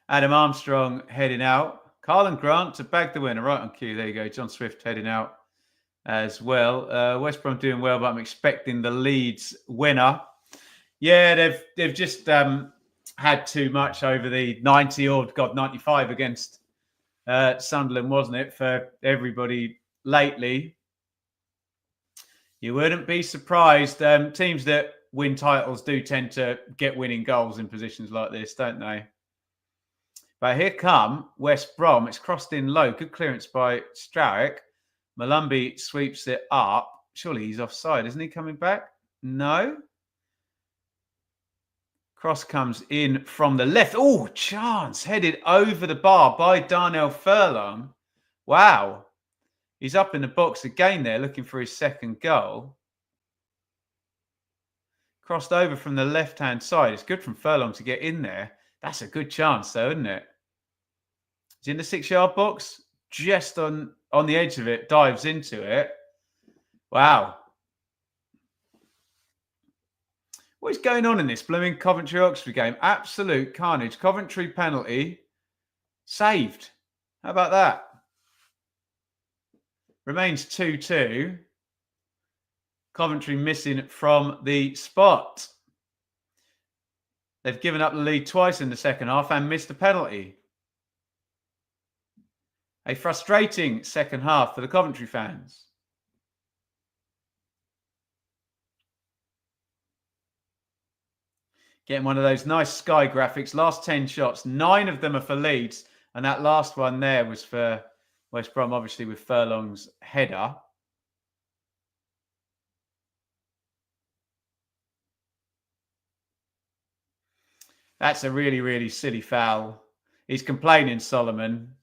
Adam Armstrong heading out. Carlin Grant to bag the winner. Right on cue. There you go. John Swift heading out as well. West Brom doing well, but I'm expecting the Leeds winner. Yeah, they've just had too much over the 90 or 95 against Sunderland, wasn't it, for everybody lately? You wouldn't be surprised. Teams that win titles do tend to get winning goals in positions like this, don't they? But here come West Brom. It's crossed in low. Good clearance by Strauick. Malumbi sweeps it up. Surely he's offside. Isn't he coming back? No. Cross comes in from the left. Oh, chance. Headed over the bar by Darnell Furlong. Wow. He's up in the box again there, looking for his second goal. Crossed over from the left-hand side. It's good from Furlong to get in there. That's a good chance, though, isn't it? He's in the 6-yard box, just on the edge of it, dives into it. Wow. What is going on in this blooming Coventry-Oxford game? Absolute carnage. Coventry penalty. Saved. How about that? Remains 2-2. Coventry missing from the spot. They've given up the lead twice in the second half and missed a penalty. A frustrating second half for the Coventry fans. Getting one of those nice sky graphics. Last 10 shots, 9 of them are for Leeds. And that last one there was for West Brom, obviously with Furlong's header. That's a really, really silly foul. He's complaining, Solomon.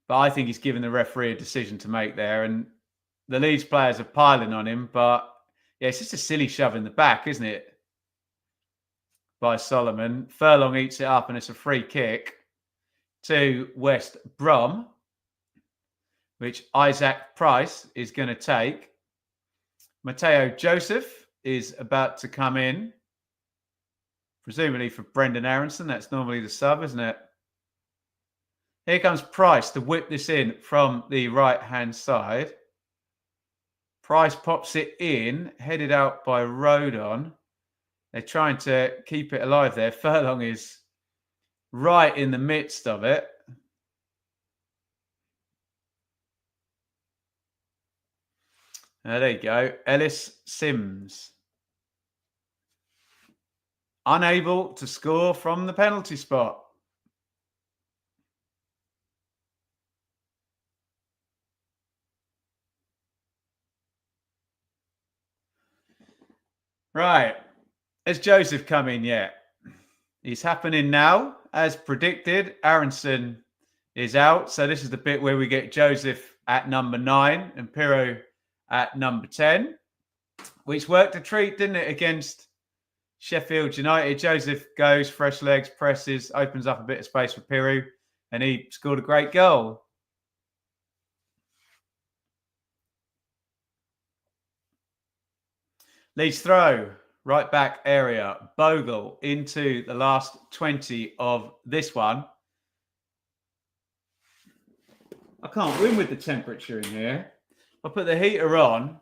But I think he's given the referee a decision to make there. And the Leeds players are piling on him. But yeah, it's just a silly shove in the back, isn't it? By Solomon. Furlong eats it up and it's a free kick to West Brom, which Isaac Price is going to take. Mateo Joseph is about to come in, presumably for Brendan Aronson. That's normally the sub, isn't it? Here comes Price to whip this in from the right-hand side. Price pops it in, headed out by Rodon. They're trying to keep it alive there. Furlong is right in the midst of it. There you go. Ellis Sims. Unable to score from the penalty spot. Right. Has Joseph come in yet? He's happening now. As predicted, Aronson is out. So this is the bit where we get Joseph at number 9 and Pirro at number 10, which worked a treat, didn't it, against Sheffield United. Joseph goes, fresh legs, presses, opens up a bit of space for Pirro, and he scored a great goal. Leeds throw, right back area. Bogle into the last 20 of this one. I can't win with the temperature in here. If I put the heater on,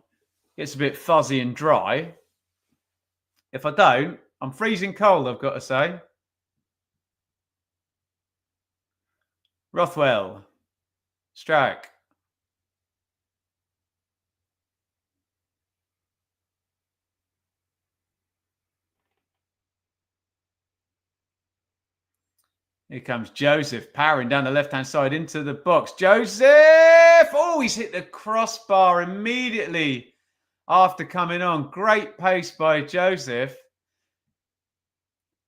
it gets a bit fuzzy and dry. If I don't, I'm freezing cold, I've got to say. Rothwell. Strike. Here comes Joseph, powering down the left-hand side into the box. Joseph! Oh, he's hit the crossbar immediately after coming on. Great pace by Joseph.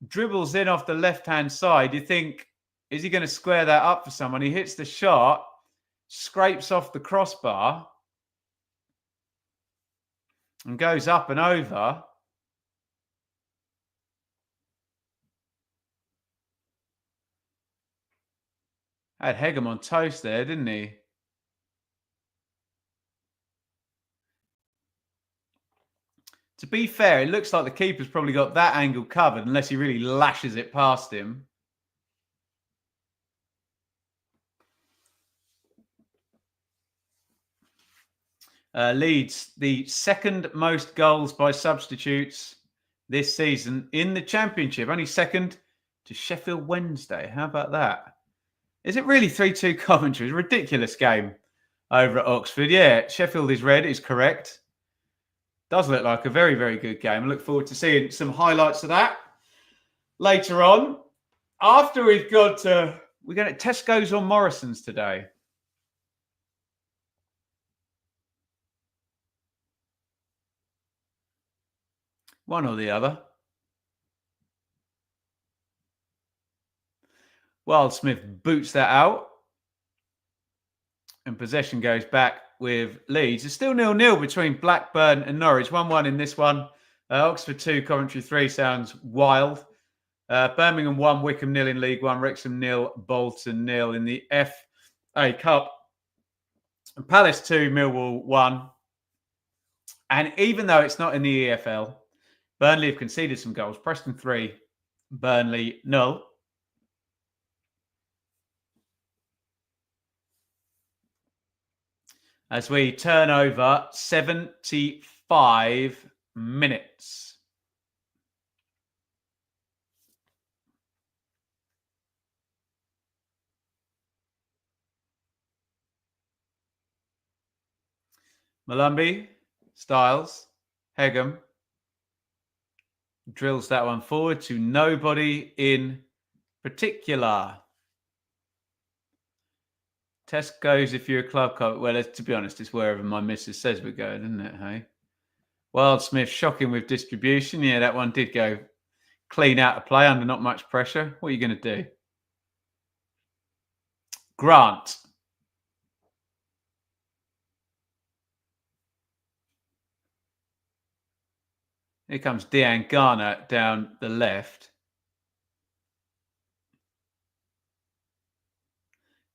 Dribbles in off the left-hand side. You think, is he going to square that up for someone? He hits the shot, scrapes off the crossbar, and goes up and over. Had Hegem on toast there, didn't he? To be fair, it looks like the keeper's probably got that angle covered unless he really lashes it past him. Leeds, the second most goals by substitutes this season in the Championship. Only second to Sheffield Wednesday. How about that? Is it really 3-2 Coventry? It's a ridiculous game over at Oxford. Yeah, Sheffield is red, is correct. Does look like a very, very good game. I look forward to seeing some highlights of that later on. After we're going to Tesco's or Morrison's today. One or the other. Wildsmith boots that out. And possession goes back with Leeds. It's still 0-0 between Blackburn and Norwich. 1-1 in this one. Oxford 2, Coventry 3 sounds wild. Birmingham 1, Wickham 0 in League 1. Wrexham 0, Bolton 0 in the FA Cup. Palace 2, Millwall 1. And even though it's not in the EFL, Burnley have conceded some goals. Preston 3, Burnley 0. As we turn over 75 minutes. Malumbi, Styles, Hegem drills that one forward to nobody in particular. Tesco's if you're a club coach. Well, to be honest, it's wherever my missus says we're going, isn't it, hey? Wildsmith shocking with distribution. Yeah, that one did go clean out of play under not much pressure. What are you going to do? Grant. Here comes Dean Garner down the left.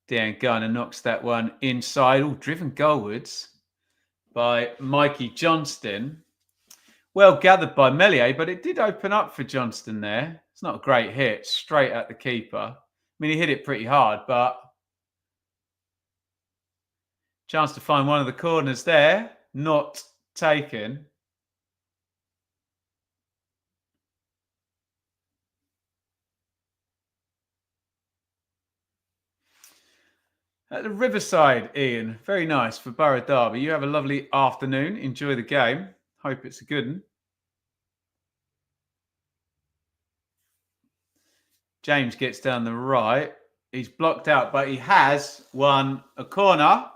Dean Garner knocks that one inside. All driven goalwards by Mikey Johnston. Well gathered by Melier, but it did open up for Johnston there. It's not a great hit. Straight at the keeper. I mean, he hit it pretty hard, but chance to find one of the corners there. Not taken. At the Riverside, Ian. Very nice for Borough Derby. You have a lovely afternoon. Enjoy the game. Hope it's a good one. James gets down the right. He's blocked out, but he has won a corner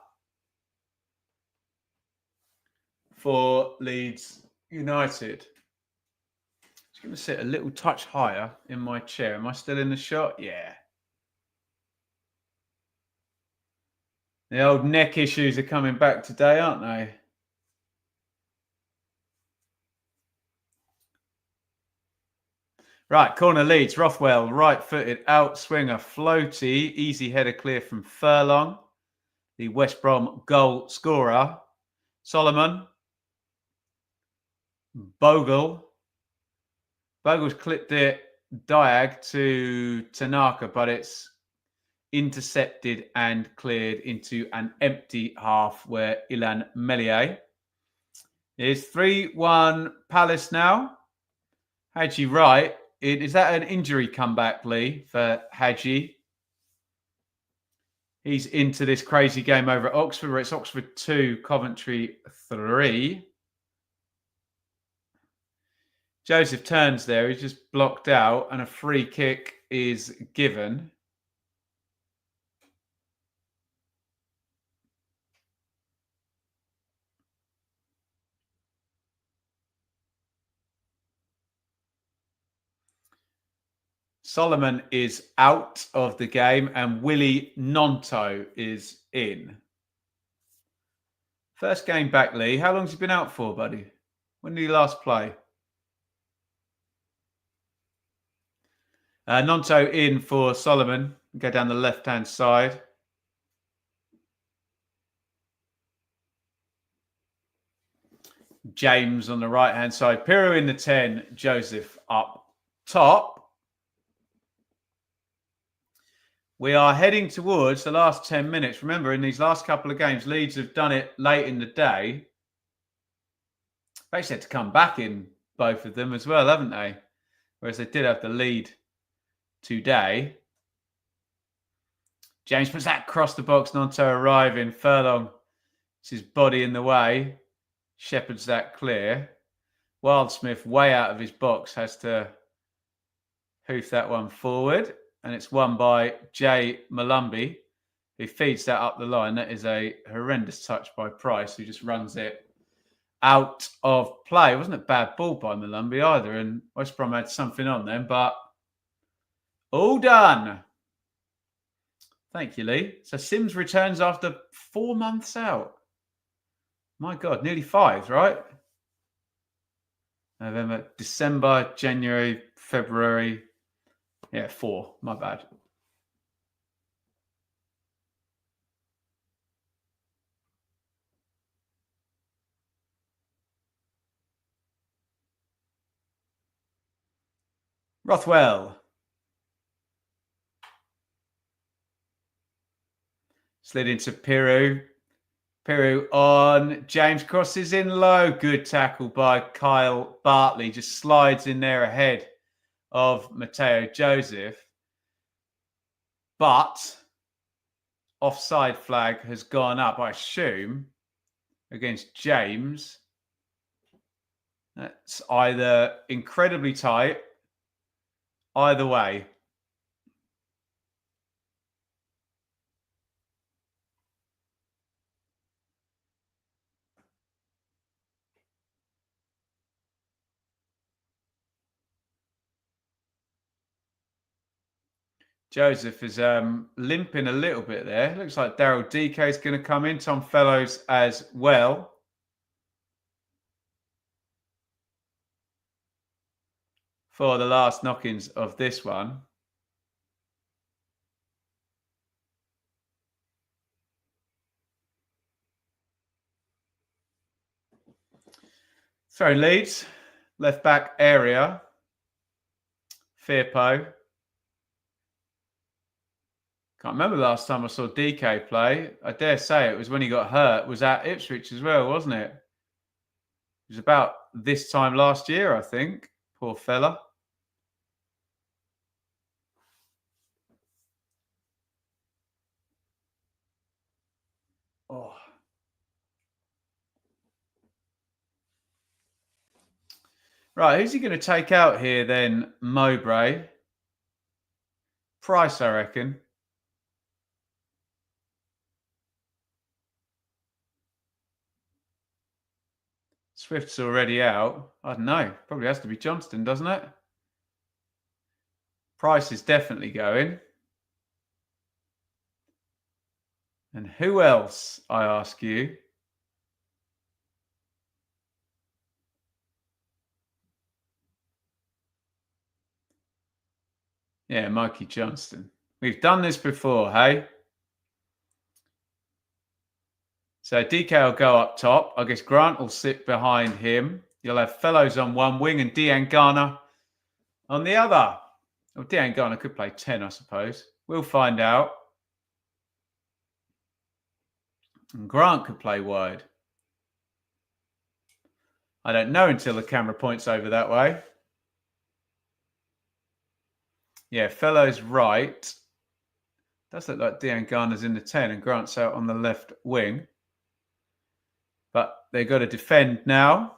for Leeds United. Just going to sit a little touch higher in my chair. Am I still in the shot? Yeah. The old neck issues are coming back today, aren't they? Right, corner Leeds. Rothwell, right-footed outswinger, floaty, easy header clear from Furlong. The West Brom goal scorer. Solomon. Bogle. Bogle's clipped it diag to Tanaka, but it's intercepted and cleared into an empty half where Ilan Melier is 3-1 Palace now. Hadji Wright. Is that an injury comeback, Lee, for Hadji? He's into this crazy game over at Oxford, where it's Oxford 2, Coventry 3. Joseph turns there. He's just blocked out, and a free kick is given. Solomon is out of the game, and Willie Nonto is in. First game back, Lee. How long's he been out for, buddy? When did he last play? Nonto in for Solomon. Go down the left-hand side. James on the right-hand side. Piru in the 10. Joseph up top. We are heading towards the last 10 minutes. Remember, in these last couple of games, Leeds have done it late in the day. They actually had to come back in both of them as well, haven't they? Whereas they did have the lead today. James puts that across the box. Nonto arriving. Furlong, it's his body in the way. Shepherds that clear. Wildsmith, way out of his box, has to hoof that one forward. And it's won by Jay Malumbi, who feeds that up the line. That is a horrendous touch by Price, who just runs it out of play. It wasn't a bad ball by Malumbi either, and West Brom had something on them, but all done. Thank you, Lee. So Sims returns after 4 months out. My God, nearly 5, right? November, December, January, February. Yeah, 4. My bad. Rothwell. Slid into Piru. Piru on James, crosses in low. Good tackle by Kyle Bartley. Just slides in there ahead of Mateo Joseph. But offside flag has gone up, I assume, against James. That's either incredibly tight, either way. Joseph is limping a little bit there. Looks like Daryl DK is going to come in. Tom Fellows as well. For the last knock-ins of this one. So Leeds, left back area. Firpo. Can't remember the last time I saw DK play. I dare say it was when he got hurt. It was at Ipswich as well, wasn't it? It was about this time last year, I think. Poor fella. Oh. Right, who's he going to take out here then? Mowbray. Price, I reckon. Swift's already out. I don't know. Probably has to be Johnston, doesn't it? Price is definitely going. And who else, I ask you? Yeah, Mikey Johnston. We've done this before, hey? So DK will go up top. I guess Grant will sit behind him. You'll have Fellows on one wing and Dean Garner on the other. Well, Dean Garner could play 10, I suppose. We'll find out. And Grant could play wide. I don't know until the camera points over that way. Yeah, Fellows right. Does look like Dean Garner's in the 10 and Grant's out on the left wing. But they've got to defend now.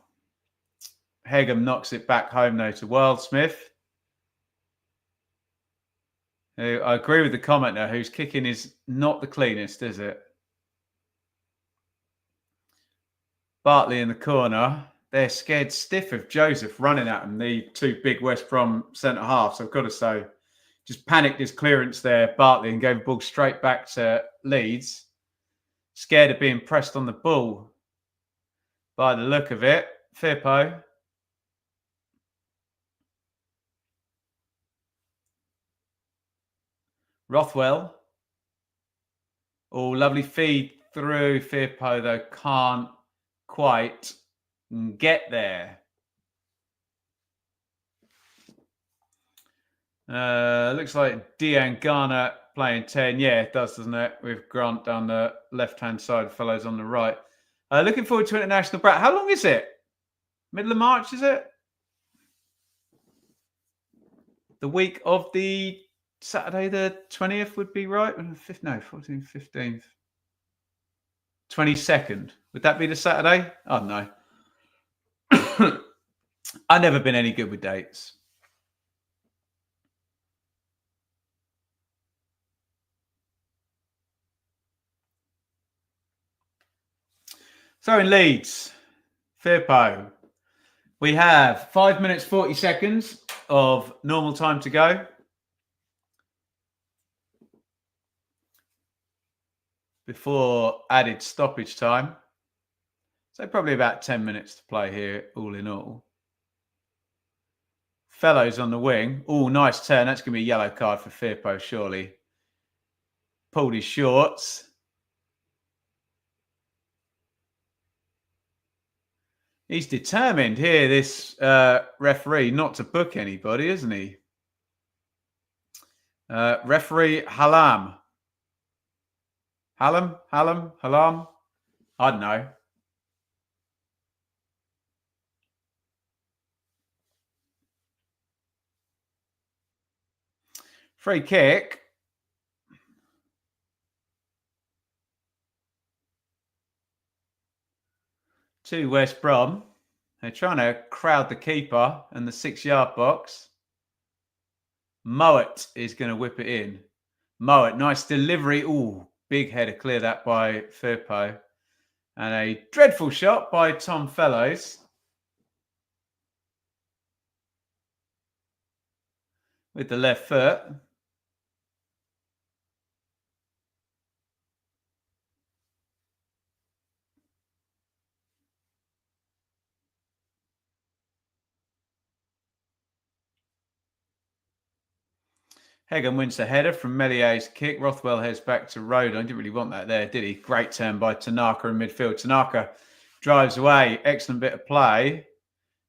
Hegum knocks it back home, though, to Wildsmith. Who, I agree with the commenter, whose kicking is not the cleanest, is it? Bartley in the corner. They're scared stiff of Joseph running at them, the two big West Brom centre-halves. I've got to say, just panicked his clearance there, Bartley, and gave the ball straight back to Leeds. Scared of being pressed on the ball by the look of it. Firpo. Rothwell. Oh, lovely feed through. Firpo, though, can't quite get there. Looks like Dean Garner playing 10. Yeah, it does, doesn't it? With Grant down the left-hand side, Fellows on the right. Looking forward to international break. How long is it? Middle of March, is it? The week of the Saturday the 20th would be right? No, 14th, 15th. 22nd. Would that be the Saturday? I don't know. I've never been any good with dates. So in Leeds, Firpo, we have 5 minutes, 40 seconds of normal time to go. Before added stoppage time. So probably about 10 minutes to play here, all in all. Fellows on the wing. Oh, nice turn. That's going to be a yellow card for Firpo, surely. Pulled his shorts. He's determined here, this referee, not to book anybody, isn't he? Referee Halam. Halam? I don't know. Free kick. To West Brom. They're trying to crowd the keeper and the 6-yard box. Mowat is going to whip it in. Mowat, nice delivery. Ooh, big header, clear that by Firpo. And a dreadful shot by Tom Fellows. With the left foot. Hegum wins the header from Mellier's kick. Rothwell heads back to Road. I didn't really want that there, did he? Great turn by Tanaka in midfield. Tanaka drives away. Excellent bit of play.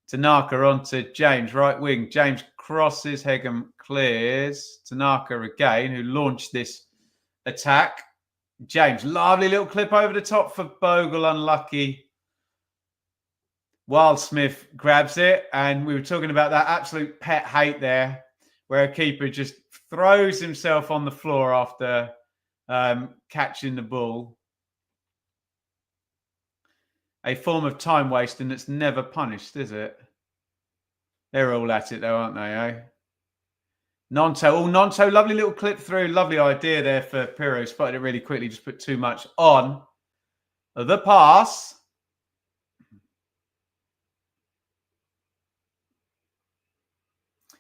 Tanaka onto James, right wing. James crosses. Hegum clears. Tanaka again, who launched this attack. James, lovely little clip over the top for Bogle. Unlucky. Wildsmith grabs it. And we were talking about that absolute pet hate there, where a keeper just throws himself on the floor after catching the ball. A form of time wasting that's never punished, is it? They're all at it though, aren't they, eh? Nonto. Oh, Nonto, lovely little clip through. Lovely idea there for Pirro. Spotted it really quickly, just put too much on the pass.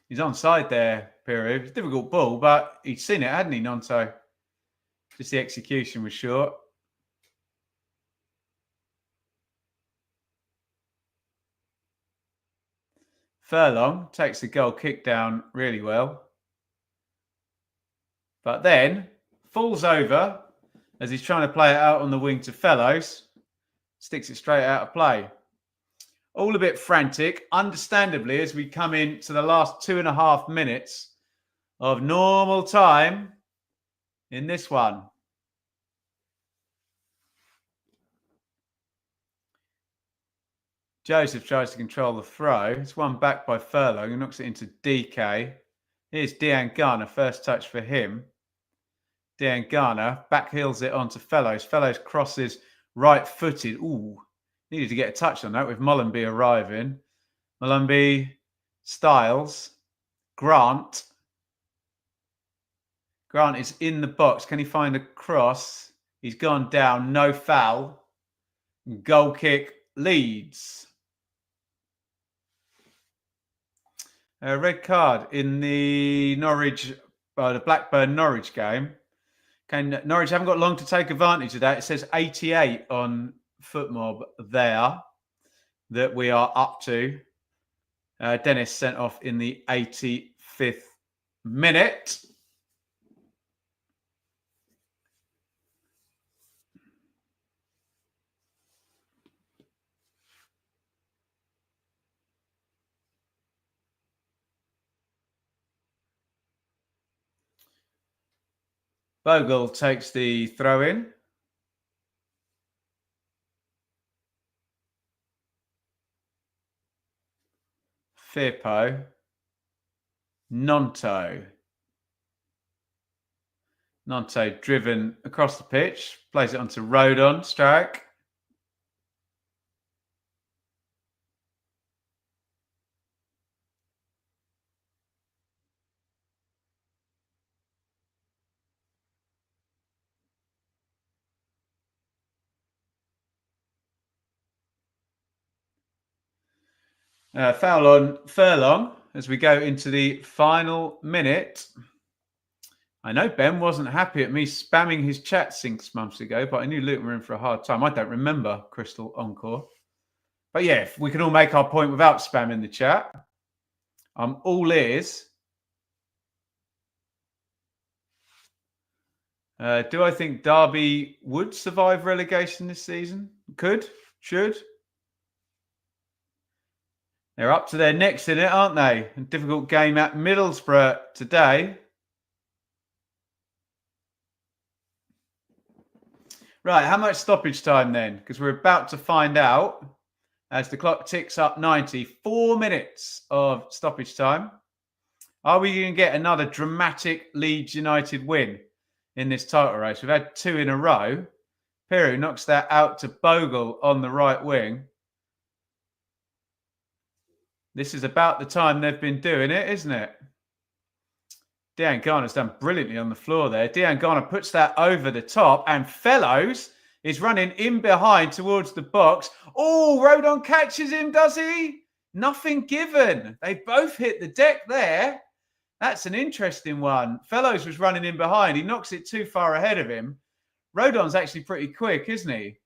He's onside there, Pirro. It's a difficult ball, but he'd seen it, hadn't he, Nonto? Just the execution was short. Furlong takes the goal kick down really well. But then falls over as he's trying to play it out on the wing to Fellows. Sticks it straight out of play. All a bit frantic, understandably, as we come into the last 2.5 minutes of normal time in this one. Joseph tries to control the throw. It's one back by Furlong, who knocks it into DK. Here's Dejan Garner, first touch for him. Dejan Garner backheels it onto Fellows. Fellows crosses right-footed. Ooh, needed to get a touch on that with Mollenby arriving. Mollenby, Styles, Grant. Grant is in the box. Can he find a cross? He's gone down. No foul. Goal kick, Leeds. A red card in the the Blackburn-Norwich game. Norwich haven't got long to take advantage of that. It says 88 on FootMob there that we are up to. Dennis sent off in the 85th minute. Bogle takes the throw in. Firpo. Nonto driven across the pitch. Plays it onto Rodon. Strike. Foul on Furlong as we go into the final minute. I know Ben wasn't happy at me spamming his chat 6 months ago, but I knew Luton were in for a hard time. I don't remember Crystal Encore. But yeah, if we can all make our point without spamming the chat, I'm all ears. Do I think Derby would survive relegation this season? Could? Should? They're up to their necks in it, aren't they? A difficult game at Middlesbrough today. Right, how much stoppage time then? Because we're about to find out as the clock ticks up 90. 4 minutes of stoppage time. Are we going to get another dramatic Leeds United win in this title race? We've had 2 in a row. Peru knocks that out to Bogle on the right wing. This is about the time they've been doing it, isn't it? Dejan Garner's done brilliantly on the floor there. Dejan Garner puts that over the top, and Fellows is running in behind towards the box. Oh, Rodon catches him, does he? Nothing given. They both hit the deck there. That's an interesting one. Fellows was running in behind. He knocks it too far ahead of him. Rodon's actually pretty quick, isn't he?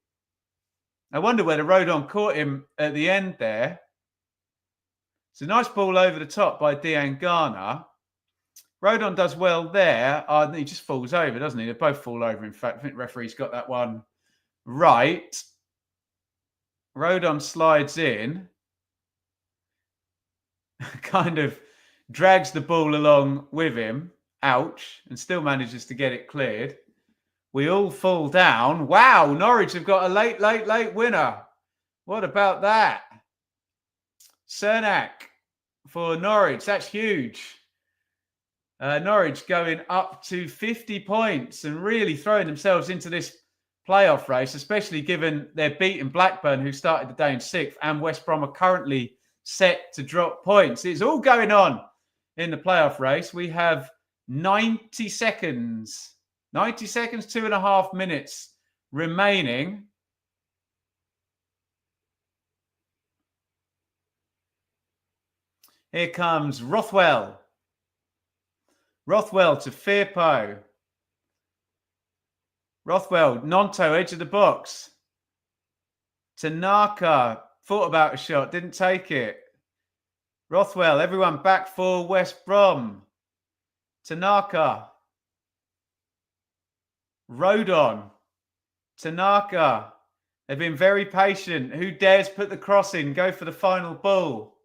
I wonder whether Rodon caught him at the end there. It's a nice ball over the top by Dejan Garner. Rodon does well there. He just falls over, doesn't he? They both fall over, in fact. I think the referee's got that one right. Rodon slides in. Kind of drags the ball along with him. Ouch. And still manages to get it cleared. We all fall down. Wow, Norwich have got a late winner. What about that? Cernak for Norwich. That's huge. Norwich going up to 50 points and really throwing themselves into this playoff race, especially given they're beating Blackburn, who started the day in 6th, and West Brom are currently set to drop points. It's all going on in the playoff race. We have 90 seconds. 90 seconds, 2.5 minutes remaining. Here comes Rothwell. Rothwell to Firpo. Rothwell, Nonto, edge of the box. Tanaka, thought about a shot, didn't take it. Rothwell, everyone back for West Brom. Tanaka. Rodon. Tanaka. They've been very patient. Who dares put the cross in? Go for the final ball.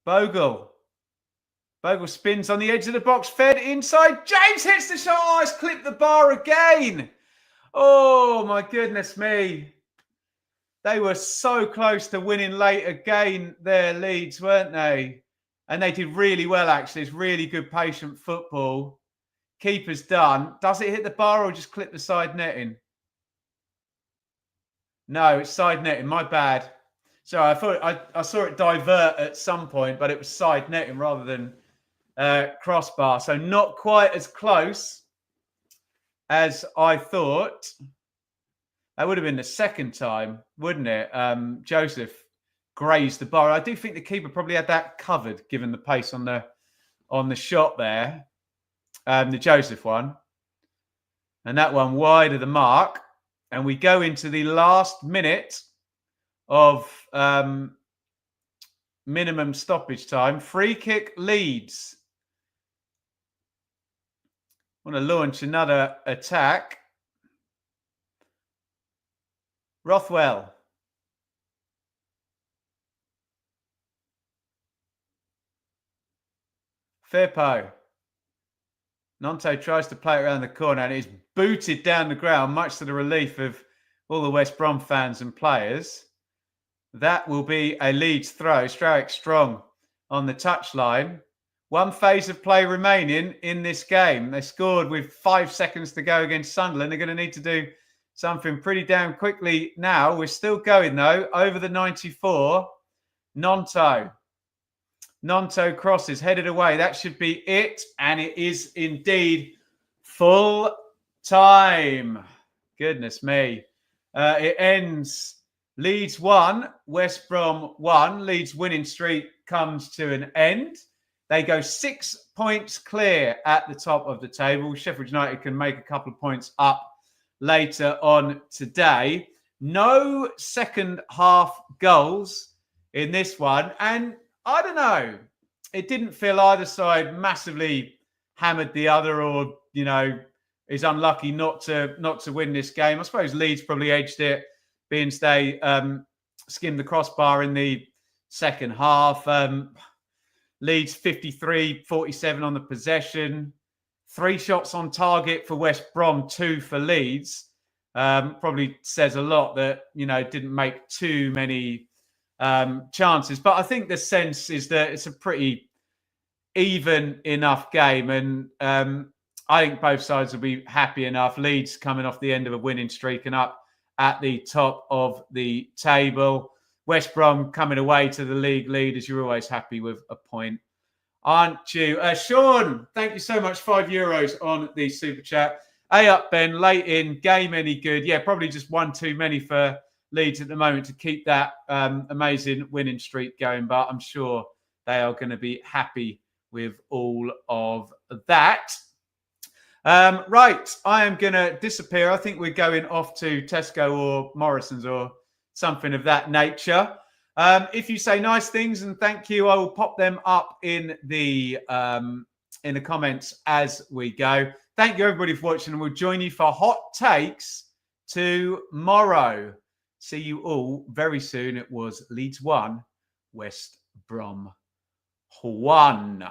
Bogle. Bogle spins on the edge of the box, fed inside. James hits the shot. Oh, it's clipped the bar again. Oh, my goodness me. They were so close to winning late again, their Leeds, weren't they? And they did really well, actually. It's really good, patient football. Keeper's done. Does it hit the bar or just clip the side netting? No, it's side netting. My bad. So I thought I saw it divert at some point, but it was side netting rather than crossbar. So not quite as close as I thought. That would have been the second time, wouldn't it? Joseph grazed the bar. I do think the keeper probably had that covered, given the pace on the shot there. The Joseph one. And that one wide of the mark. And we go into the last minute of minimum stoppage time. Free kick Leeds. Want to launch another attack. Rothwell. Firpo. Nonto tries to play it around the corner and is booted down the ground, much to the relief of all the West Brom fans and players. That will be a Leeds throw. Strauick strong on the touchline. One phase of play remaining in this game. They scored with 5 seconds to go against Sunderland. They're going to need to do something pretty damn quickly now. We're still going, though, over the 94. Nonto crosses, headed away. That should be it. And it is indeed full time. Goodness me. It ends Leeds 1, West Brom 1. Leeds winning streak comes to an end. They go 6 points clear at the top of the table. Sheffield United can make a couple of points up later on today. No second half goals in this one. And I don't know. It didn't feel either side massively hammered the other or, is unlucky not to win this game. I suppose Leeds probably edged it, being they skimmed the crossbar in the second half. Leeds 53-47 on the possession. 3 shots on target for West Brom, 2 for Leeds. Probably says a lot that, didn't make too many chances. But I think the sense is that it's a pretty even enough game. And I think both sides will be happy enough. Leeds coming off the end of a winning streak and up at the top of the table. West Brom coming away to the league lead, as you're always happy with a point, aren't you? Sean, thank you so much. €5 on the super chat. Hey up, Ben. Late in, game any good? Yeah, probably just one too many for Leeds at the moment to keep that amazing winning streak going, but I'm sure they are going to be happy with all of that. Right, I am going to disappear. I think we're going off to Tesco or Morrison's or something of that nature. If you say nice things and thank you, I will pop them up in the comments as we go. Thank you everybody for watching, and we'll join you for hot takes tomorrow. See you all very soon. It was Leeds 1, West Brom 1.